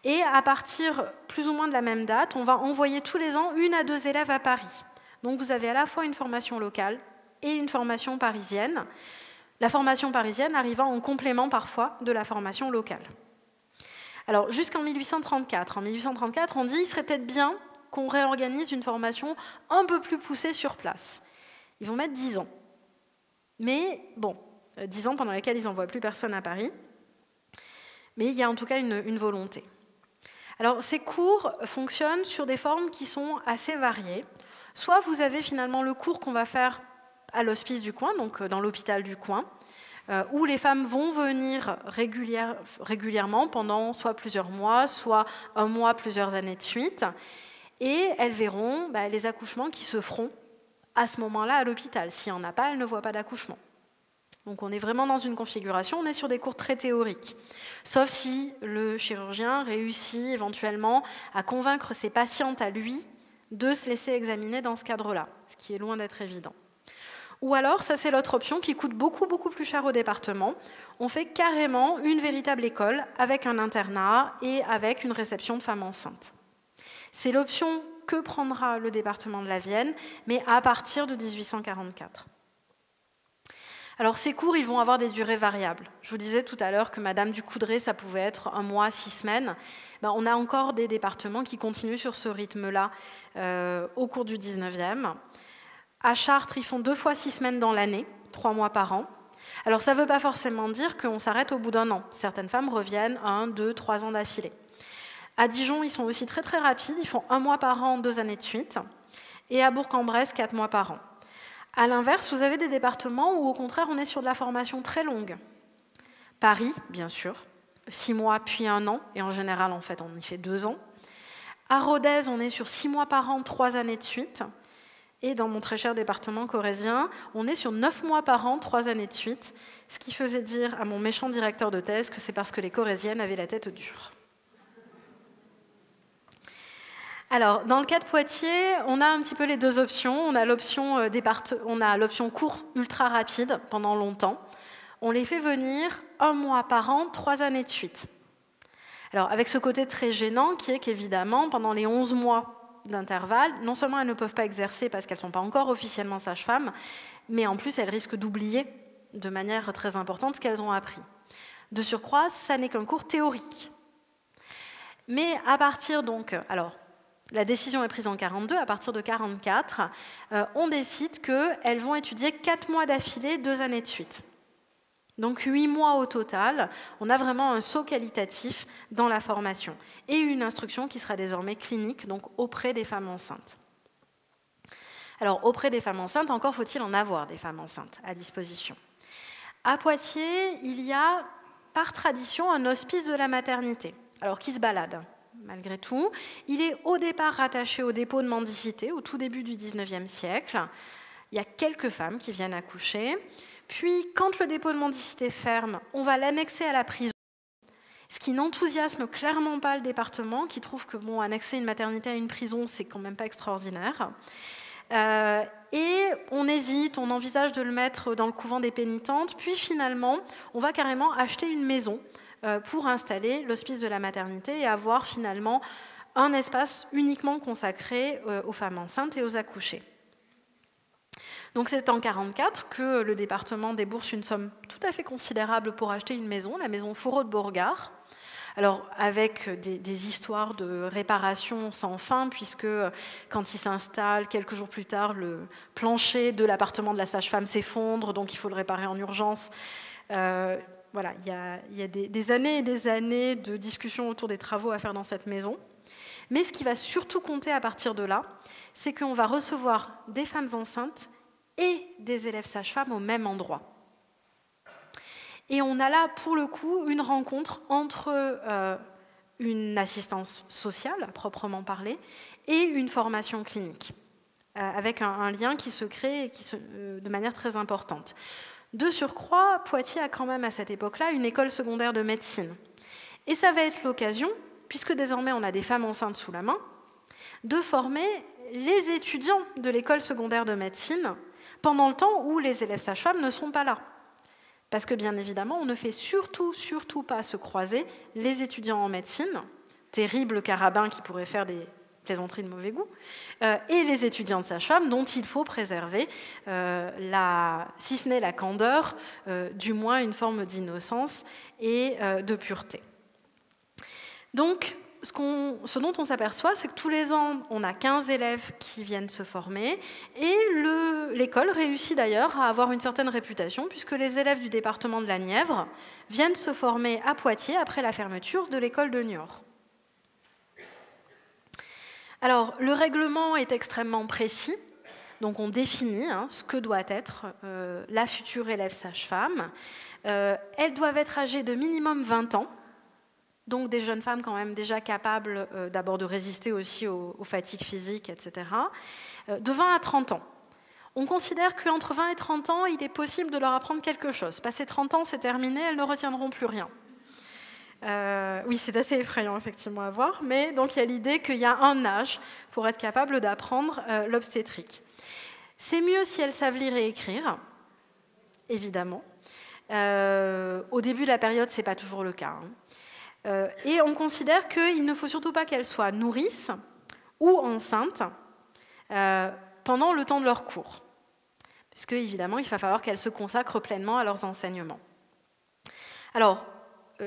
A: Et à partir plus ou moins de la même date, on va envoyer tous les ans 1 à 2 élèves à Paris. Donc vous avez à la fois une formation locale et une formation parisienne. La formation parisienne arrivant en complément parfois de la formation locale. Alors jusqu'en 1834. En 1834, on dit qu'il serait peut-être bien qu'on réorganise une formation un peu plus poussée sur place. Ils vont mettre 10 ans. Mais bon, 10 ans pendant lesquels ils n'envoient plus personne à Paris. Mais il y a en tout cas une volonté. Alors ces cours fonctionnent sur des formes qui sont assez variées. Soit vous avez finalement le cours qu'on va faire à l'hospice du coin, donc dans l'hôpital du coin, où les femmes vont venir régulièrement pendant soit plusieurs mois, soit un mois, plusieurs années de suite, et elles verront les accouchements qui se feront à ce moment-là à l'hôpital. S'il n'y en a pas, elles ne voient pas d'accouchement. Donc on est vraiment dans une configuration, on est sur des cours très théoriques. Sauf si le chirurgien réussit éventuellement à convaincre ses patientes à lui de se laisser examiner dans ce cadre-là, ce qui est loin d'être évident. Ou alors, ça c'est l'autre option qui coûte beaucoup plus cher au département, on fait carrément une véritable école avec un internat et avec une réception de femmes enceintes. C'est l'option que prendra le département de la Vienne, mais à partir de 1844. Alors ces cours, ils vont avoir des durées variables. Je vous disais tout à l'heure que Madame du Coudray, ça pouvait être 1 mois, 6 semaines. On a encore des départements qui continuent sur ce rythme-là au cours du 19e. À Chartres, ils font 2 fois 6 semaines dans l'année, 3 mois par an. Alors ça ne veut pas forcément dire qu'on s'arrête au bout d'un an. Certaines femmes reviennent 1, 2, 3 ans d'affilée. À Dijon, ils sont aussi très rapides, ils font 1 mois par an, 2 années de suite. Et à Bourg-en-Bresse, 4 mois par an. À l'inverse, vous avez des départements où, au contraire, on est sur de la formation très longue. Paris, bien sûr, 6 mois puis 1 an, et en général, en fait, on y fait 2 ans. À Rodez, on est sur 6 mois par an, 3 années de suite. Et dans mon très cher département corrézien, on est sur 9 mois par an, 3 années de suite, ce qui faisait dire à mon méchant directeur de thèse que c'est parce que les corréziennes avaient la tête dure. Alors, dans le cas de Poitiers, on a un petit peu les deux options. On a l'option court ultra rapide pendant longtemps. On les fait venir 1 mois par an, 3 années de suite. Alors, avec ce côté très gênant qui est qu'évidemment, pendant les 11 mois d'intervalle, non seulement elles ne peuvent pas exercer parce qu'elles ne sont pas encore officiellement sages-femmes, mais en plus elles risquent d'oublier de manière très importante ce qu'elles ont appris. De surcroît, ça n'est qu'un cours théorique. Mais à partir donc, alors, la décision est prise en 1942, à partir de 1944, on décide qu'elles vont étudier 4 mois d'affilée, 2 années de suite. Donc 8 mois au total, on a vraiment un saut qualitatif dans la formation et une instruction qui sera désormais clinique, donc auprès des femmes enceintes. Alors auprès des femmes enceintes, encore faut-il en avoir des femmes enceintes à disposition. À Poitiers, il y a par tradition un hospice de la maternité, alors qui se balade. Malgré tout, il est au départ rattaché au dépôt de mendicité au tout début du XIXe siècle. Il y a quelques femmes qui viennent accoucher. Puis, quand le dépôt de mendicité ferme, on va l'annexer à la prison, ce qui n'enthousiasme clairement pas le département, qui trouve que annexer une maternité à une prison, c'est quand même pas extraordinaire. Et on hésite, on envisage de le mettre dans le couvent des pénitentes, puis finalement, on va carrément acheter une maison pour installer l'hospice de la maternité et avoir finalement un espace uniquement consacré aux femmes enceintes et aux accouchées. Donc c'est en 1944 que le département débourse une somme tout à fait considérable pour acheter une maison, la maison Fourreau de Bourgard. Alors avec des histoires de réparation sans fin, puisque quand il s'installe, quelques jours plus tard, le plancher de l'appartement de la sage-femme s'effondre, donc il faut le réparer en urgence. Voilà, il y a des années et des années de discussions autour des travaux à faire dans cette maison. Mais ce qui va surtout compter à partir de là, c'est qu'on va recevoir des femmes enceintes et des élèves sages-femmes au même endroit. Et on a là, pour le coup, une rencontre entre une assistance sociale, à proprement parler, et une formation clinique, avec un lien qui se crée de manière très importante. De surcroît, Poitiers a quand même à cette époque-là une école secondaire de médecine. Et ça va être l'occasion, puisque désormais on a des femmes enceintes sous la main, de former les étudiants de l'école secondaire de médecine pendant le temps où les élèves sages-femmes ne sont pas là. Parce que bien évidemment, on ne fait surtout pas se croiser les étudiants en médecine, terribles carabins qui pourraient faire des plaisanterie de mauvais goût, et les étudiantes sages-femmes dont il faut préserver, si ce n'est la candeur, du moins une forme d'innocence et de pureté. Donc, ce dont on s'aperçoit, c'est que tous les ans, on a 15 élèves qui viennent se former, et l'école réussit d'ailleurs à avoir une certaine réputation, puisque les élèves du département de la Nièvre viennent se former à Poitiers après la fermeture de l'école de Niort. Alors, le règlement est extrêmement précis, donc on définit ce que doit être la future élève sage-femme. Elles doivent être âgées de minimum 20 ans, donc des jeunes femmes quand même déjà capables d'abord de résister aussi aux fatigues physiques, etc., de 20 à 30 ans. On considère qu'entre 20 et 30 ans, il est possible de leur apprendre quelque chose. Passé 30 ans, c'est terminé, elles ne retiendront plus rien. Oui, c'est assez effrayant effectivement à voir, mais donc il y a l'idée qu'il y a un âge pour être capable d'apprendre l'obstétrique. C'est mieux si elles savent lire et écrire, évidemment. Au début de la période, ce n'est pas toujours le cas. Et on considère qu'il ne faut surtout pas qu'elles soient nourrices ou enceintes pendant le temps de leur cours. Puisque, évidemment, il va falloir qu'elles se consacrent pleinement à leurs enseignements. Alors,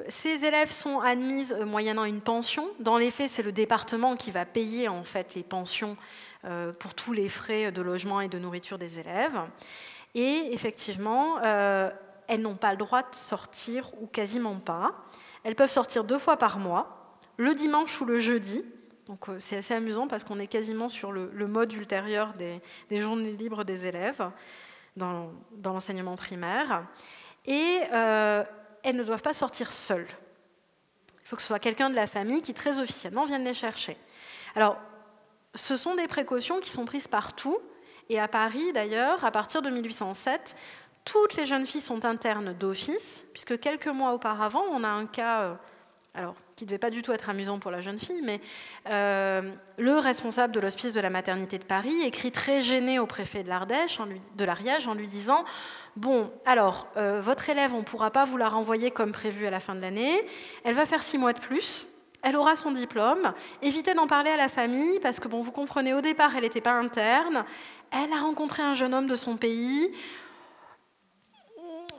A: ces élèves sont admises moyennant une pension. Dans les faits, c'est le département qui va payer en fait, les pensions pour tous les frais de logement et de nourriture des élèves. Et effectivement, elles n'ont pas le droit de sortir, ou quasiment pas. Elles peuvent sortir 2 fois par mois, le dimanche ou le jeudi. Donc c'est assez amusant parce qu'on est quasiment sur le mode ultérieur des journées libres des élèves dans l'enseignement primaire. Et elles ne doivent pas sortir seules. Il faut que ce soit quelqu'un de la famille qui, très officiellement, vienne les chercher. Alors, ce sont des précautions qui sont prises partout. Et à Paris, d'ailleurs, à partir de 1807, toutes les jeunes filles sont internes d'office, puisque quelques mois auparavant, on a un cas, qui ne devait pas du tout être amusant pour la jeune fille, mais le responsable de l'hospice de la maternité de Paris écrit très gêné au préfet de l'Ariège en lui disant « Bon, alors, votre élève, on ne pourra pas vous la renvoyer comme prévu à la fin de l'année, elle va faire 6 mois de plus, elle aura son diplôme, évitez d'en parler à la famille, parce que, bon, vous comprenez, au départ, elle n'était pas interne, elle a rencontré un jeune homme de son pays.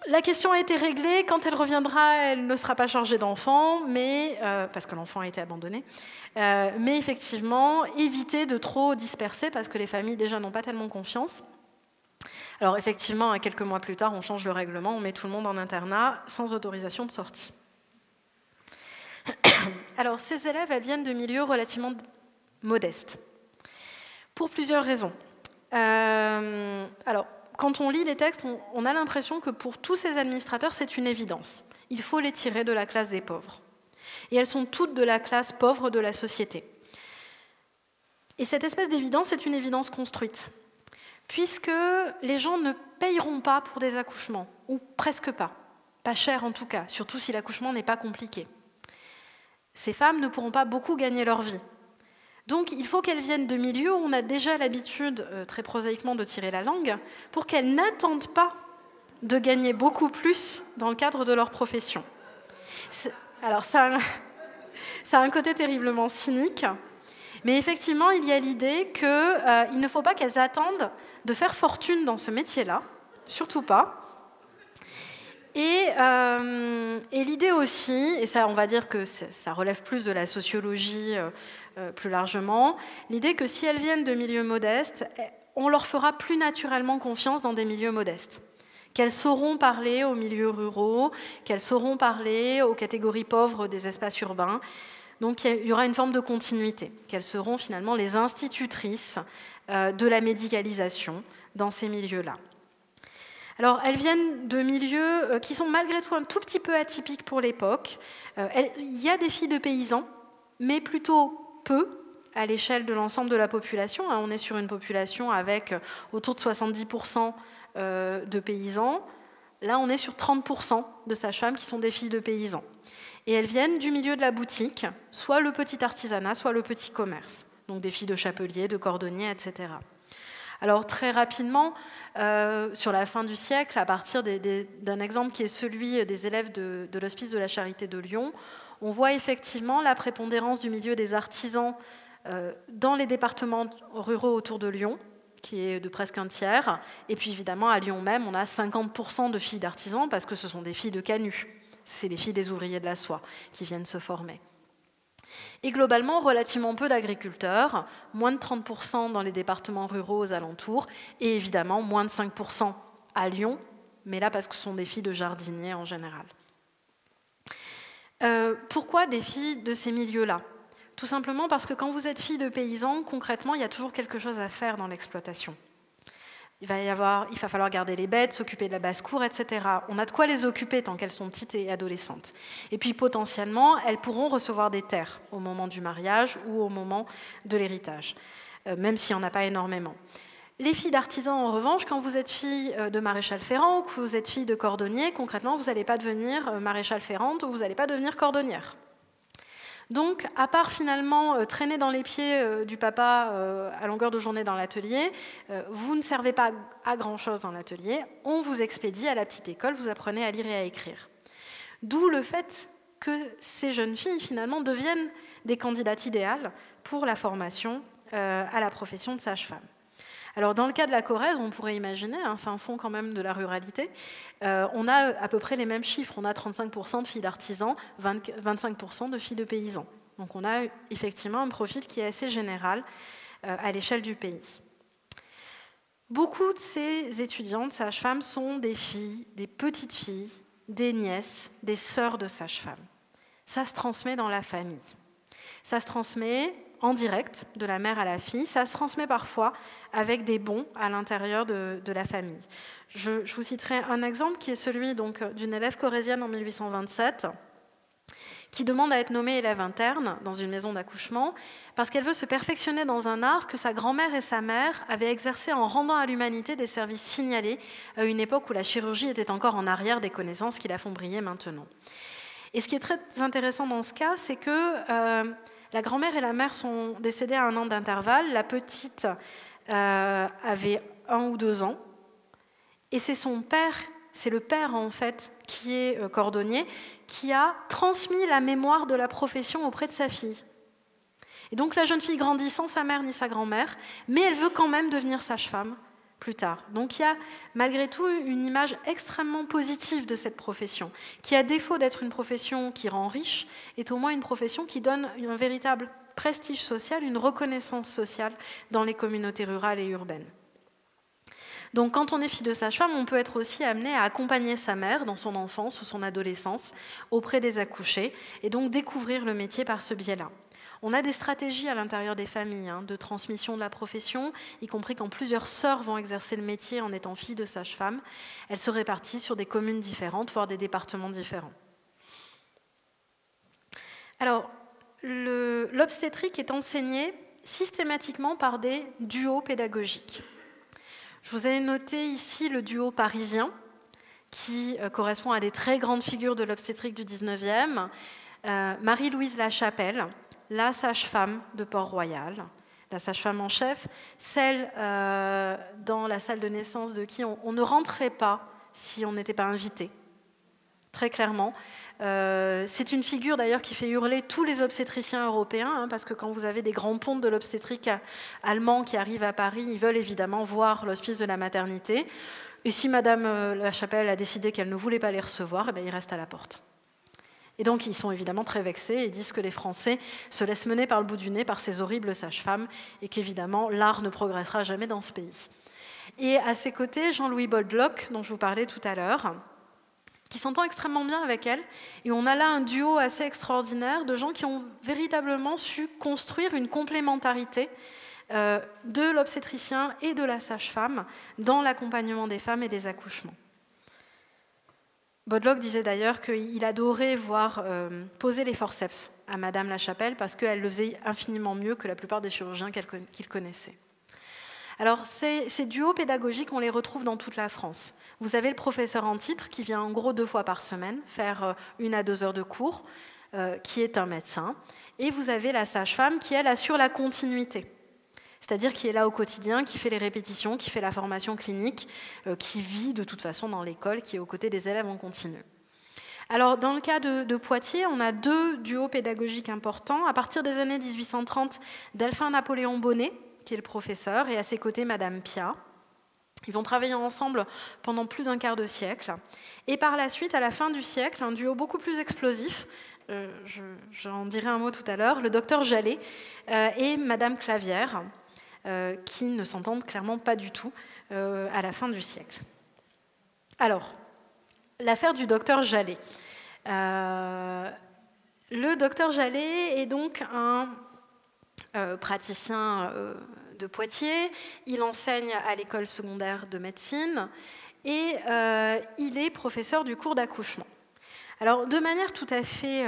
A: La question a été réglée, quand elle reviendra, elle ne sera pas chargée d'enfant, parce que l'enfant a été abandonné. Mais effectivement, évitez de trop disperser, parce que les familles déjà n'ont pas tellement confiance. Alors effectivement, quelques mois plus tard, on change le règlement, on met tout le monde en internat, sans autorisation de sortie. Alors ces élèves, elles viennent de milieux relativement modestes, pour plusieurs raisons. Alors, quand on lit les textes, on a l'impression que pour tous ces administrateurs, c'est une évidence. Il faut les tirer de la classe des pauvres. Et elles sont toutes de la classe pauvre de la société. Et cette espèce d'évidence est une évidence construite, puisque les gens ne payeront pas pour des accouchements, ou presque pas cher en tout cas, surtout si l'accouchement n'est pas compliqué. Ces femmes ne pourront pas beaucoup gagner leur vie. Donc il faut qu'elles viennent de milieux où on a déjà l'habitude, très prosaïquement, de tirer la langue, pour qu'elles n'attendent pas de gagner beaucoup plus dans le cadre de leur profession. Alors ça a un côté terriblement cynique, mais effectivement il y a l'idée qu'il ne faut pas qu'elles attendent de faire fortune dans ce métier-là, surtout pas. Et l'idée aussi, et ça on va dire que ça relève plus de la sociologie plus largement, l'idée que si elles viennent de milieux modestes, on leur fera plus naturellement confiance dans des milieux modestes. Qu'elles sauront parler aux milieux ruraux, qu'elles sauront parler aux catégories pauvres des espaces urbains. Donc il y aura une forme de continuité, qu'elles seront finalement les institutrices de la médicalisation dans ces milieux-là. Alors, elles viennent de milieux qui sont malgré tout un tout petit peu atypiques pour l'époque. Il y a des filles de paysans, mais plutôt peu à l'échelle de l'ensemble de la population. On est sur une population avec autour de 70% de paysans. Là, on est sur 30% de sages-femmes qui sont des filles de paysans. Et elles viennent du milieu de la boutique, soit le petit artisanat, soit le petit commerce. Donc des filles de chapeliers, de cordonniers, etc. Alors très rapidement, sur la fin du siècle, à partir d'un exemple qui est celui des élèves de l'Hospice de la Charité de Lyon, on voit effectivement la prépondérance du milieu des artisans dans les départements ruraux autour de Lyon, qui est de presque un tiers, et puis évidemment à Lyon même, on a 50% de filles d'artisans parce que ce sont des filles de Canut, c'est les filles des ouvriers de la soie qui viennent se former. Et globalement, relativement peu d'agriculteurs, moins de 30% dans les départements ruraux aux alentours, et évidemment moins de 5% à Lyon, mais là parce que ce sont des filles de jardiniers en général. Pourquoi des filles de ces milieux-là ? Tout simplement parce que quand vous êtes fille de paysan, concrètement, il y a toujours quelque chose à faire dans l'exploitation. Il va falloir garder les bêtes, s'occuper de la basse-cour, etc. On a de quoi les occuper tant qu'elles sont petites et adolescentes. Et puis potentiellement, elles pourront recevoir des terres au moment du mariage ou au moment de l'héritage, même s'il n'y en a pas énormément. Les filles d'artisans, en revanche, quand vous êtes fille de maréchal ferrant ou que vous êtes fille de cordonnier, concrètement, vous n'allez pas devenir maréchal ferrante ou vous n'allez pas devenir cordonnière. Donc, à part finalement traîner dans les pieds du papa à longueur de journée dans l'atelier, vous ne servez pas à grand-chose dans l'atelier, on vous expédie à la petite école, vous apprenez à lire et à écrire. D'où le fait que ces jeunes filles, finalement, deviennent des candidates idéales pour la formation à la profession de sage-femme. Alors, dans le cas de la Corrèze, on pourrait imaginer, un fin fond quand même de la ruralité, on a à peu près les mêmes chiffres. On a 35% de filles d'artisans, 25% de filles de paysans. Donc, on a effectivement un profil qui est assez général à l'échelle du pays. Beaucoup de ces étudiantes sages-femmes sont des filles, des petites filles, des nièces, des sœurs de sages-femmes. Ça se transmet dans la famille. Ça se transmet en direct, de la mère à la fille. Ça se transmet parfois avec des bons à l'intérieur de la famille. Je vous citerai un exemple qui est celui d'une élève corrézienne en 1827 qui demande à être nommée élève interne dans une maison d'accouchement parce qu'elle veut se perfectionner dans un art que sa grand-mère et sa mère avaient exercé en rendant à l'humanité des services signalés à une époque où la chirurgie était encore en arrière des connaissances qui la font briller maintenant. Et ce qui est très intéressant dans ce cas, c'est que la grand-mère et la mère sont décédées à 1 an d'intervalle. La petite avait 1 ou 2 ans. Et c'est son père, c'est le père en fait, qui est cordonnier, qui a transmis la mémoire de la profession auprès de sa fille. Et donc la jeune fille grandit sans sa mère ni sa grand-mère, mais elle veut quand même devenir sage-femme plus tard. Donc il y a malgré tout une image extrêmement positive de cette profession, qui à défaut d'être une profession qui rend riche, est au moins une profession qui donne un véritable prestige social, une reconnaissance sociale dans les communautés rurales et urbaines. Donc quand on est fille de sage-femme, on peut être aussi amené à accompagner sa mère dans son enfance ou son adolescence auprès des accouchés et donc découvrir le métier par ce biais-là. On a des stratégies à l'intérieur des familles de transmission de la profession, y compris quand plusieurs sœurs vont exercer le métier en étant filles de sage-femme. Elles se répartissent sur des communes différentes, voire des départements différents. Alors, l'obstétrique est enseignée systématiquement par des duos pédagogiques. Je vous ai noté ici le duo parisien, qui correspond à des très grandes figures de l'obstétrique du 19e. Marie-Louise Lachapelle, la sage-femme de Port-Royal, la sage-femme en chef, celle dans la salle de naissance de qui on ne rentrait pas si on n'était pas invité, très clairement. C'est une figure d'ailleurs qui fait hurler tous les obstétriciens européens, parce que quand vous avez des grands pontes de l'obstétrique allemand qui arrivent à Paris, ils veulent évidemment voir l'hospice de la maternité. Et si Madame Lachapelle a décidé qu'elle ne voulait pas les recevoir, eh bien, ils restent à la porte. Et donc ils sont évidemment très vexés et disent que les Français se laissent mener par le bout du nez par ces horribles sages-femmes et qu'évidemment l'art ne progressera jamais dans ce pays. Et à ses côtés, Jean-Louis Boldlock, dont je vous parlais tout à l'heure, qui s'entend extrêmement bien avec elle. Et on a là un duo assez extraordinaire de gens qui ont véritablement su construire une complémentarité de l'obstétricien et de la sage-femme dans l'accompagnement des femmes et des accouchements. Boldlock disait d'ailleurs qu'il adorait voir poser les forceps à Madame Lachapelle parce qu'elle le faisait infiniment mieux que la plupart des chirurgiens qu'il connaissait. Alors, ces duos pédagogiques, on les retrouve dans toute la France. Vous avez le professeur en titre qui vient en gros 2 fois par semaine faire 1 à 2 heures de cours, qui est un médecin. Et vous avez la sage-femme qui, elle, assure la continuité. C'est-à-dire qui est là au quotidien, qui fait les répétitions, qui fait la formation clinique, qui vit de toute façon dans l'école, qui est aux côtés des élèves en continu. Alors, dans le cas de Poitiers, on a deux duos pédagogiques importants. À partir des années 1830, Delphin-Napoléon Bonnet, qui est le professeur, et à ses côtés, Madame Piat. Ils vont travailler ensemble pendant plus d'un quart de siècle. Et par la suite, à la fin du siècle, un duo beaucoup plus explosif, j'en dirai un mot tout à l'heure, le docteur Jallet et Madame Clavière, qui ne s'entendent clairement pas du tout à la fin du siècle. Alors, l'affaire du docteur Jallet. Le docteur Jallet est donc un praticien de Poitiers. Il enseigne à l'école secondaire de médecine et il est professeur du cours d'accouchement. Alors, de manière tout à fait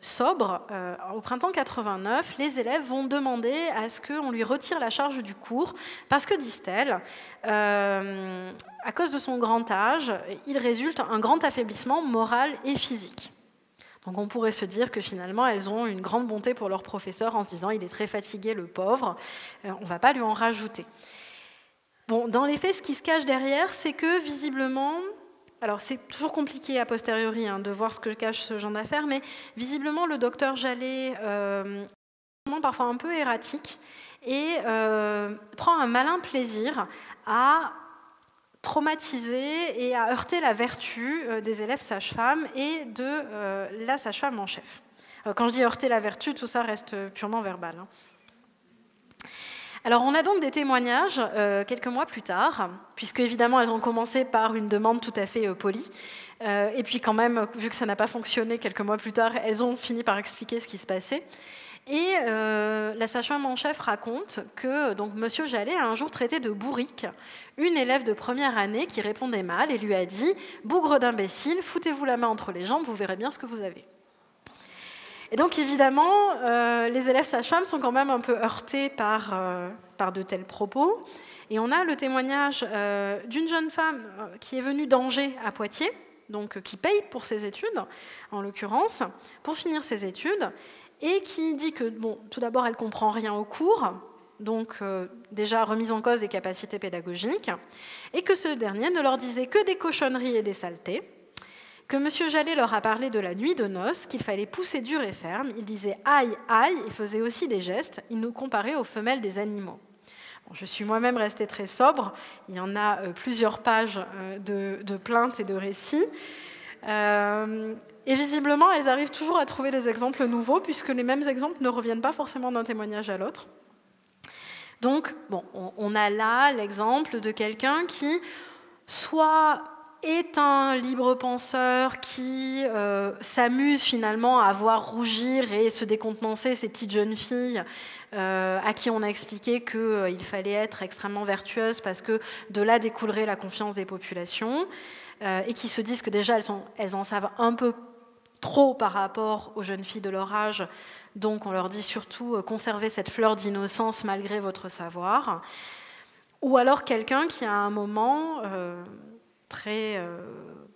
A: sobre, au printemps 89, les élèves vont demander à ce qu'on lui retire la charge du cours parce que, disent-elles, à cause de son grand âge, il résulte un grand affaiblissement moral et physique. Donc on pourrait se dire que finalement, elles ont une grande bonté pour leur professeur en se disant « il est très fatigué, le pauvre, on ne va pas lui en rajouter ». Bon, dans les faits, ce qui se cache derrière, c'est que visiblement... Alors, c'est toujours compliqué a posteriori de voir ce que cache ce genre d'affaires, mais visiblement, le docteur Jallet est parfois un peu erratique et prend un malin plaisir à traumatiser et à heurter la vertu des élèves sages-femmes et de la sage-femme en chef. Quand je dis heurter la vertu, tout ça reste purement verbal. Alors, on a donc des témoignages quelques mois plus tard, puisque évidemment, elles ont commencé par une demande tout à fait polie, et puis quand même, vu que ça n'a pas fonctionné quelques mois plus tard, elles ont fini par expliquer ce qui se passait. Et la sage-femme en chef raconte que donc, Monsieur Jallet a un jour traité de bourrique une élève de première année qui répondait mal et lui a dit « Bougre d'imbécile, foutez-vous la main entre les jambes, vous verrez bien ce que vous avez ». Et donc, évidemment, les élèves sages-femmes sont quand même un peu heurtés par de tels propos. Et on a le témoignage d'une jeune femme qui est venue d'Angers à Poitiers, donc qui paye pour ses études, en l'occurrence, pour finir ses études, et qui dit que, bon, tout d'abord, elle ne comprend rien au cours, donc déjà remise en cause des capacités pédagogiques, et que ce dernier ne leur disait que des cochonneries et des saletés, que M. Jallet leur a parlé de la nuit de noces, qu'il fallait pousser dur et ferme. Il disait « aïe, aïe » et faisait aussi des gestes. Il nous comparait aux femelles des animaux. Bon, je suis moi-même restée très sobre. Il y en a plusieurs pages de plaintes et de récits. Et visiblement, elles arrivent toujours à trouver des exemples nouveaux, puisque les mêmes exemples ne reviennent pas forcément d'un témoignage à l'autre. Donc, bon, on a là l'exemple de quelqu'un qui soit est un libre penseur qui s'amuse finalement à voir rougir et se décontenancer ces petites jeunes filles à qui on a expliqué qu'il fallait être extrêmement vertueuse parce que de là découlerait la confiance des populations et qui se disent que déjà elles en savent un peu trop par rapport aux jeunes filles de leur âge, donc on leur dit surtout conservez cette fleur d'innocence malgré votre savoir, ou alors quelqu'un qui à un moment très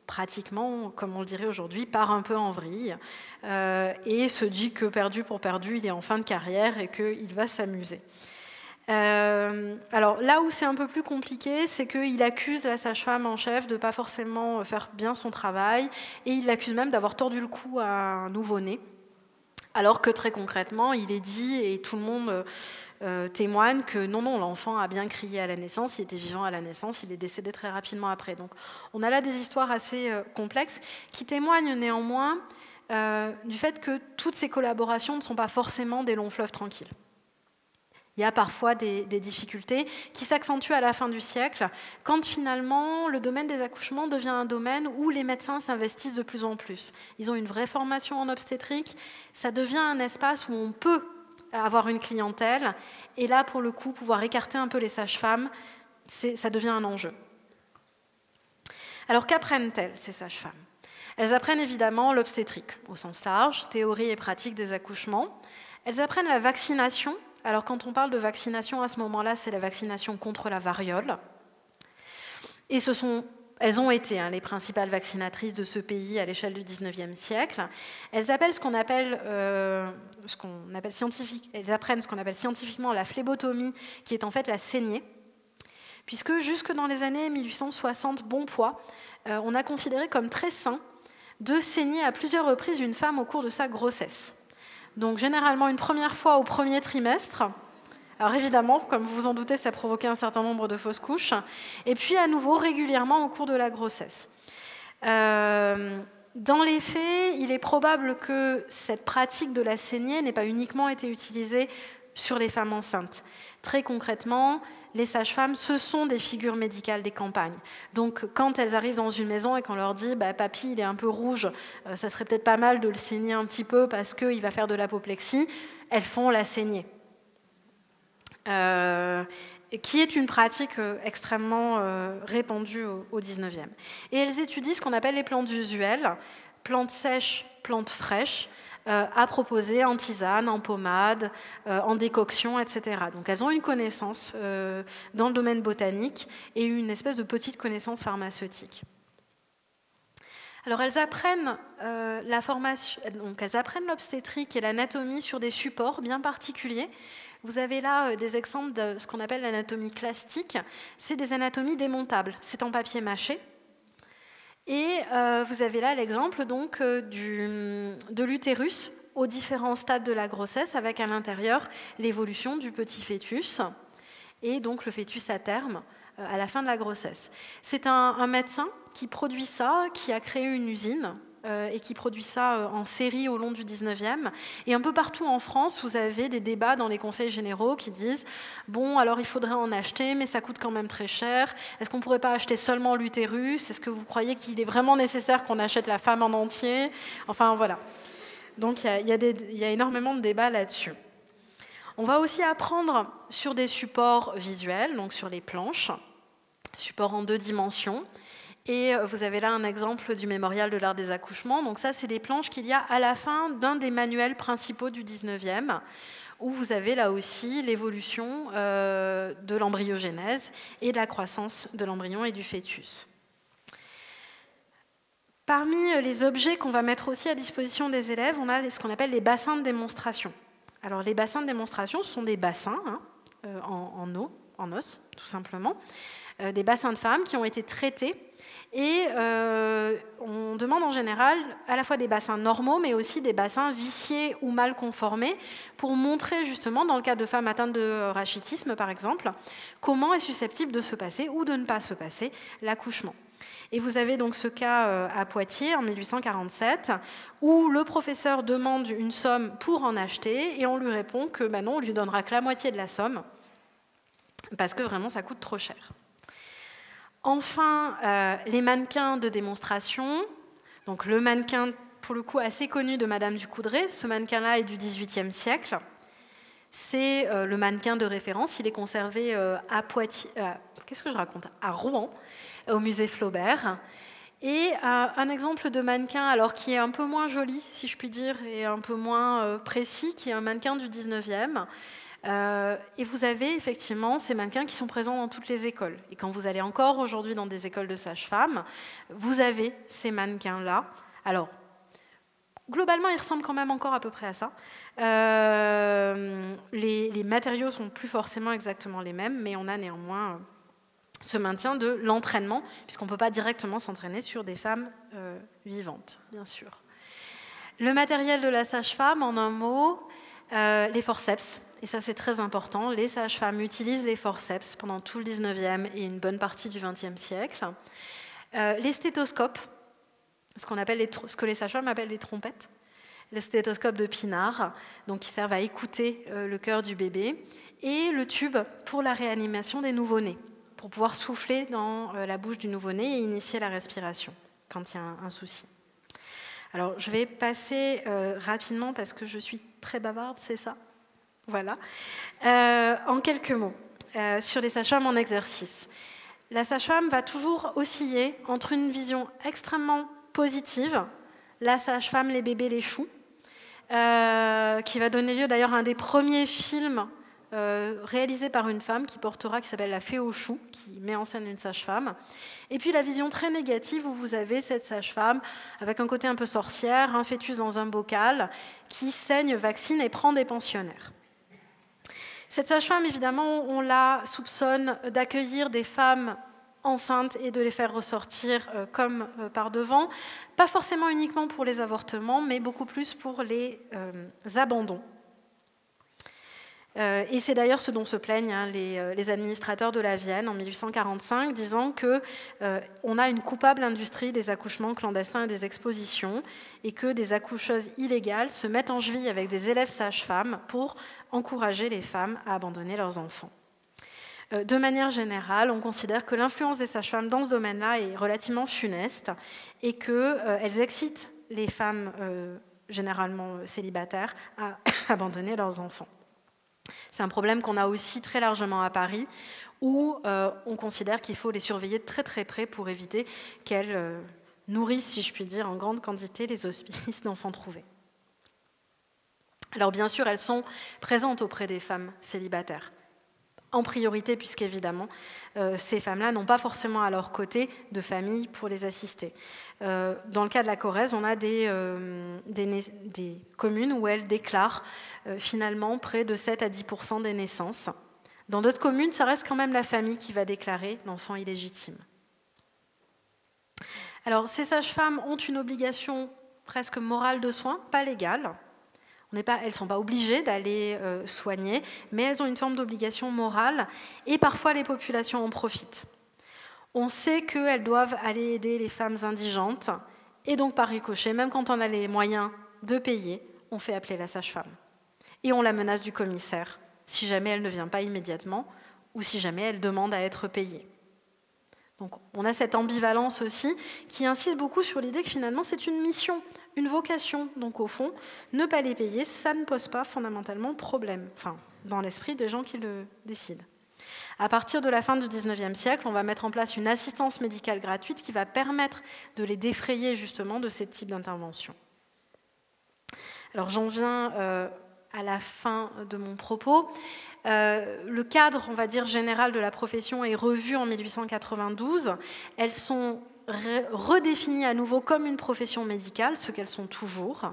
A: pratiquement, comme on le dirait aujourd'hui, part un peu en vrille et se dit que perdu pour perdu, il est en fin de carrière et qu'il va s'amuser. Alors là où c'est un peu plus compliqué, c'est qu'il accuse la sage-femme en chef de ne pas forcément faire bien son travail et il l'accuse même d'avoir tordu le cou à un nouveau-né, alors que très concrètement, il est dit et tout le monde témoigne que non, l'enfant a bien crié à la naissance, il était vivant à la naissance, il est décédé très rapidement après. Donc on a là des histoires assez complexes qui témoignent néanmoins du fait que toutes ces collaborations ne sont pas forcément des longs fleuves tranquilles. Il y a parfois des difficultés qui s'accentuent à la fin du siècle, quand finalement le domaine des accouchements devient un domaine où les médecins s'investissent de plus en plus. Ils ont une vraie formation en obstétrique, ça devient un espace où on peut avoir une clientèle, et là, pour le coup, pouvoir écarter un peu les sages-femmes, ça devient un enjeu. Alors, qu'apprennent-elles, ces sages-femmes? Elles apprennent évidemment l'obstétrique, au sens large, théorie et pratique des accouchements. Elles apprennent la vaccination. Alors, quand on parle de vaccination, à ce moment-là, c'est la vaccination contre la variole. Et elles ont été les principales vaccinatrices de ce pays à l'échelle du XIXe siècle. Elles apprennent ce qu'on appelle scientifiquement la phlébotomie, qui est en fait la saignée, puisque jusque dans les années 1860, bon poids, on a considéré comme très sain de saigner à plusieurs reprises une femme au cours de sa grossesse. Donc généralement une première fois au premier trimestre. Alors évidemment, comme vous vous en doutez, ça provoquait un certain nombre de fausses couches. Et puis à nouveau régulièrement au cours de la grossesse. Dans les faits, il est probable que cette pratique de la saignée n'ait pas uniquement été utilisée sur les femmes enceintes. Très concrètement, les sages-femmes, ce sont des figures médicales des campagnes. Donc, quand elles arrivent dans une maison et qu'on leur dit « Papy, il est un peu rouge, ça serait peut-être pas mal de le saigner un petit peu parce qu'il va faire de l'apoplexie », elles font la saignée. Qui est une pratique extrêmement répandue au XIXe. Et elles étudient ce qu'on appelle les plantes usuelles, plantes sèches, plantes fraîches, à proposer en tisane, en pommade, en décoction, etc. Donc elles ont une connaissance dans le domaine botanique et une espèce de petite connaissance pharmaceutique. Alors elles apprennent la formation, donc elles apprennent l'obstétrique et l'anatomie sur des supports bien particuliers. Vous avez là des exemples de ce qu'on appelle l'anatomie classique. C'est des anatomies démontables. C'est en papier mâché. Et vous avez là l'exemple donc de l'utérus aux différents stades de la grossesse, avec à l'intérieur l'évolution du petit fœtus et donc le fœtus à terme à la fin de la grossesse. C'est un médecin qui produit ça, qui a créé une usine et qui produit ça en série au long du 19e. Et un peu partout en France, vous avez des débats dans les conseils généraux qui disent « Bon, alors il faudrait en acheter, mais ça coûte quand même très cher. Est-ce qu'on ne pourrait pas acheter seulement l'utérus? Est-ce que vous croyez qu'il est vraiment nécessaire qu'on achète la femme en entier ?» Enfin, voilà. Donc, il y a énormément de débats là-dessus. On va aussi apprendre sur des supports visuels, donc sur les planches, supports en 2 dimensions. Et vous avez là un exemple du mémorial de l'art des accouchements. Donc ça, c'est des planches qu'il y a à la fin d'un des manuels principaux du 19e, où vous avez là aussi l'évolution de l'embryogénèse et de la croissance de l'embryon et du fœtus. Parmi les objets qu'on va mettre aussi à disposition des élèves, on a ce qu'on appelle les bassins de démonstration. Alors les bassins de démonstration, ce sont des bassins en os, tout simplement, des bassins de femmes qui ont été traités. Et on demande en général à la fois des bassins normaux, mais aussi des bassins viciés ou mal conformés, pour montrer justement, dans le cas de femmes atteintes de rachitisme par exemple, comment est susceptible de se passer ou de ne pas se passer l'accouchement. Et vous avez donc ce cas à Poitiers en 1847, où le professeur demande une somme pour en acheter, et on lui répond que non, on lui donnera que la moitié de la somme, parce que vraiment ça coûte trop cher. Enfin, les mannequins de démonstration. Donc le mannequin, pour le coup, assez connu de Madame du Coudray. Ce mannequin-là est du XVIIIe siècle. C'est le mannequin de référence. Il est conservé à Poitiers, à Rouen, au musée Flaubert. Et un exemple de mannequin, alors qui est un peu moins joli, si je puis dire, et un peu moins précis, qui est un mannequin du XIXe. Et vous avez effectivement ces mannequins qui sont présents dans toutes les écoles. Et quand vous allez encore aujourd'hui dans des écoles de sages-femmes, vous avez ces mannequins-là. Alors, globalement, ils ressemblent quand même encore à peu près à ça. Les matériaux sont plus forcément exactement les mêmes, mais on a néanmoins ce maintien de l'entraînement, puisqu'on ne peut pas directement s'entraîner sur des femmes vivantes, bien sûr. Le matériel de la sage-femme, en un mot, les forceps. Et ça, c'est très important. Les sages-femmes utilisent les forceps pendant tout le 19e et une bonne partie du 20e siècle. Les stéthoscopes, ce que les sages-femmes appellent les trompettes. Les stéthoscopes de Pinard, donc qui servent à écouter le cœur du bébé. Et le tube pour la réanimation des nouveau-nés, pour pouvoir souffler dans la bouche du nouveau-né et initier la respiration quand il y a un souci. Alors, je vais passer rapidement parce que je suis très bavarde, c'est ça ? Voilà. En quelques mots, sur les sages-femmes en exercice. La sage-femme va toujours osciller entre une vision extrêmement positive, la sage-femme, les bébés, les choux, qui va donner lieu d'ailleurs à un des premiers films réalisés par une femme qui s'appelle La Fée aux choux, qui met en scène une sage-femme. Et puis la vision très négative où vous avez cette sage-femme avec un côté un peu sorcière, un fœtus dans un bocal, qui saigne, vaccine et prend des pensionnaires. Cette sage-femme, évidemment, on la soupçonne d'accueillir des femmes enceintes et de les faire ressortir comme par devant, pas forcément uniquement pour les avortements, mais beaucoup plus pour les abandons. Et c'est d'ailleurs ce dont se plaignent les administrateurs de la Vienne en 1845, disant qu'on a une coupable industrie des accouchements clandestins et des expositions, et que des accoucheuses illégales se mettent en cheville avec des élèves sages-femmes pour encourager les femmes à abandonner leurs enfants. De manière générale, on considère que l'influence des sages-femmes dans ce domaine-là est relativement funeste et qu'elles excitent les femmes, généralement célibataires, à abandonner leurs enfants. C'est un problème qu'on a aussi très largement à Paris, où on considère qu'il faut les surveiller de très très près pour éviter qu'elles nourrissent, si je puis dire, en grande quantité les hospices d'enfants trouvés. Alors bien sûr, elles sont présentes auprès des femmes célibataires, en priorité, puisqu'évidemment, ces femmes-là n'ont pas forcément à leur côté de famille pour les assister. Dans le cas de la Corrèze, on a des communes où elles déclarent finalement près de 7 à 10% des naissances. Dans d'autres communes, ça reste quand même la famille qui va déclarer l'enfant illégitime. Alors, ces sages-femmes ont une obligation presque morale de soins, pas légale. Elles ne sont pas obligées d'aller soigner, mais elles ont une forme d'obligation morale et parfois les populations en profitent. On sait qu'elles doivent aller aider les femmes indigentes et donc par ricochet, même quand on a les moyens de payer, on fait appeler la sage-femme. Et on la menace du commissaire si jamais elle ne vient pas immédiatement ou si jamais elle demande à être payée. Donc on a cette ambivalence aussi qui insiste beaucoup sur l'idée que finalement c'est une mission, une vocation. Donc au fond, ne pas les payer, ça ne pose pas fondamentalement problème, enfin, dans l'esprit des gens qui le décident. À partir de la fin du XIXe siècle, on va mettre en place une assistance médicale gratuite qui va permettre de les défrayer justement de ce type d'intervention. Alors j'en viens à la fin de mon propos. Le cadre, on va dire, général de la profession est revu en 1892. Elles sont redéfinies à nouveau comme une profession médicale, ce qu'elles sont toujours.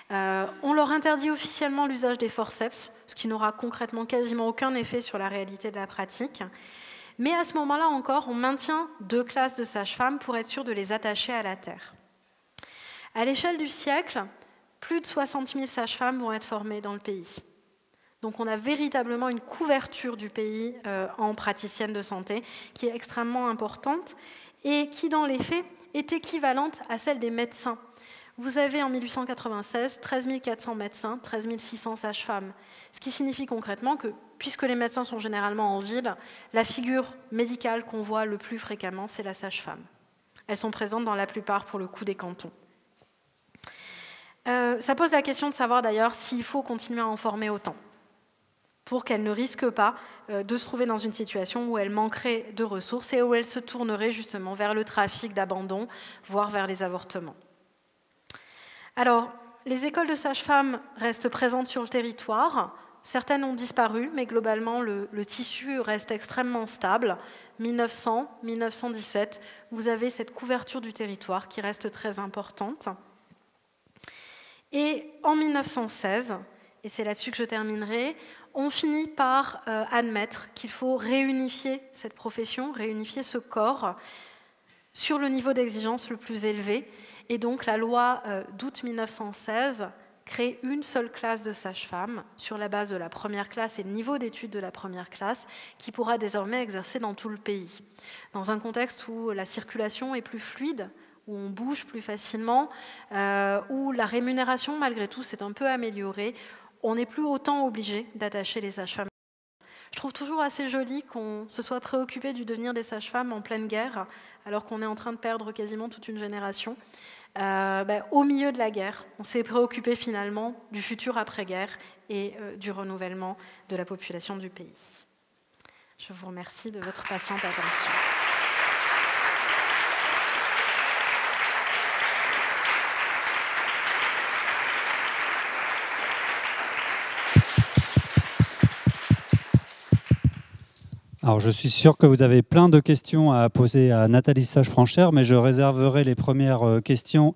A: On leur interdit officiellement l'usage des forceps, ce qui n'aura concrètement quasiment aucun effet sur la réalité de la pratique. Mais à ce moment-là encore, on maintient 2 classes de sages-femmes pour être sûr de les attacher à la terre. À l'échelle du siècle, plus de 60 000 sages-femmes vont être formées dans le pays. Donc on a véritablement une couverture du pays en praticiennes de santé qui est extrêmement importante et qui, dans les faits, est équivalente à celle des médecins. Vous avez en 1896 13 400 médecins, 13 600 sages-femmes, ce qui signifie concrètement que, puisque les médecins sont généralement en ville, la figure médicale qu'on voit le plus fréquemment, c'est la sage-femme. Elles sont présentes dans la plupart, pour le coup, des cantons. Ça pose la question de savoir d'ailleurs s'il faut continuer à en former autant, pour qu'elles ne risquent pas de se trouver dans une situation où elles manqueraient de ressources et où elles se tourneraient justement vers le trafic d'abandon, voire vers les avortements. Alors, les écoles de sages-femmes restent présentes sur le territoire. Certaines ont disparu, mais globalement, le tissu reste extrêmement stable. 1900, 1917, vous avez cette couverture du territoire qui reste très importante. Et en 1916, et c'est là-dessus que je terminerai, on finit par admettre qu'il faut réunifier cette profession, réunifier ce corps sur le niveau d'exigence le plus élevé. Et donc la loi d'août 1916 crée une seule classe de sages-femmes sur la base de la première classe et le niveau d'études de la première classe qui pourra désormais exercer dans tout le pays. Dans un contexte où la circulation est plus fluide, où on bouge plus facilement, où la rémunération malgré tout s'est un peu améliorée, on n'est plus autant obligé d'attacher les sages-femmes. Je trouve toujours assez joli qu'on se soit préoccupé du devenir des sages-femmes en pleine guerre, alors qu'on est en train de perdre quasiment toute une génération. Au milieu de la guerre, on s'est préoccupé finalement du futur après-guerre et du renouvellement de la population du pays. Je vous remercie de votre patiente attention.
B: Alors, je suis sûr que vous avez plein de questions à poser à Nathalie Sage-Franchère, mais je réserverai les premières questions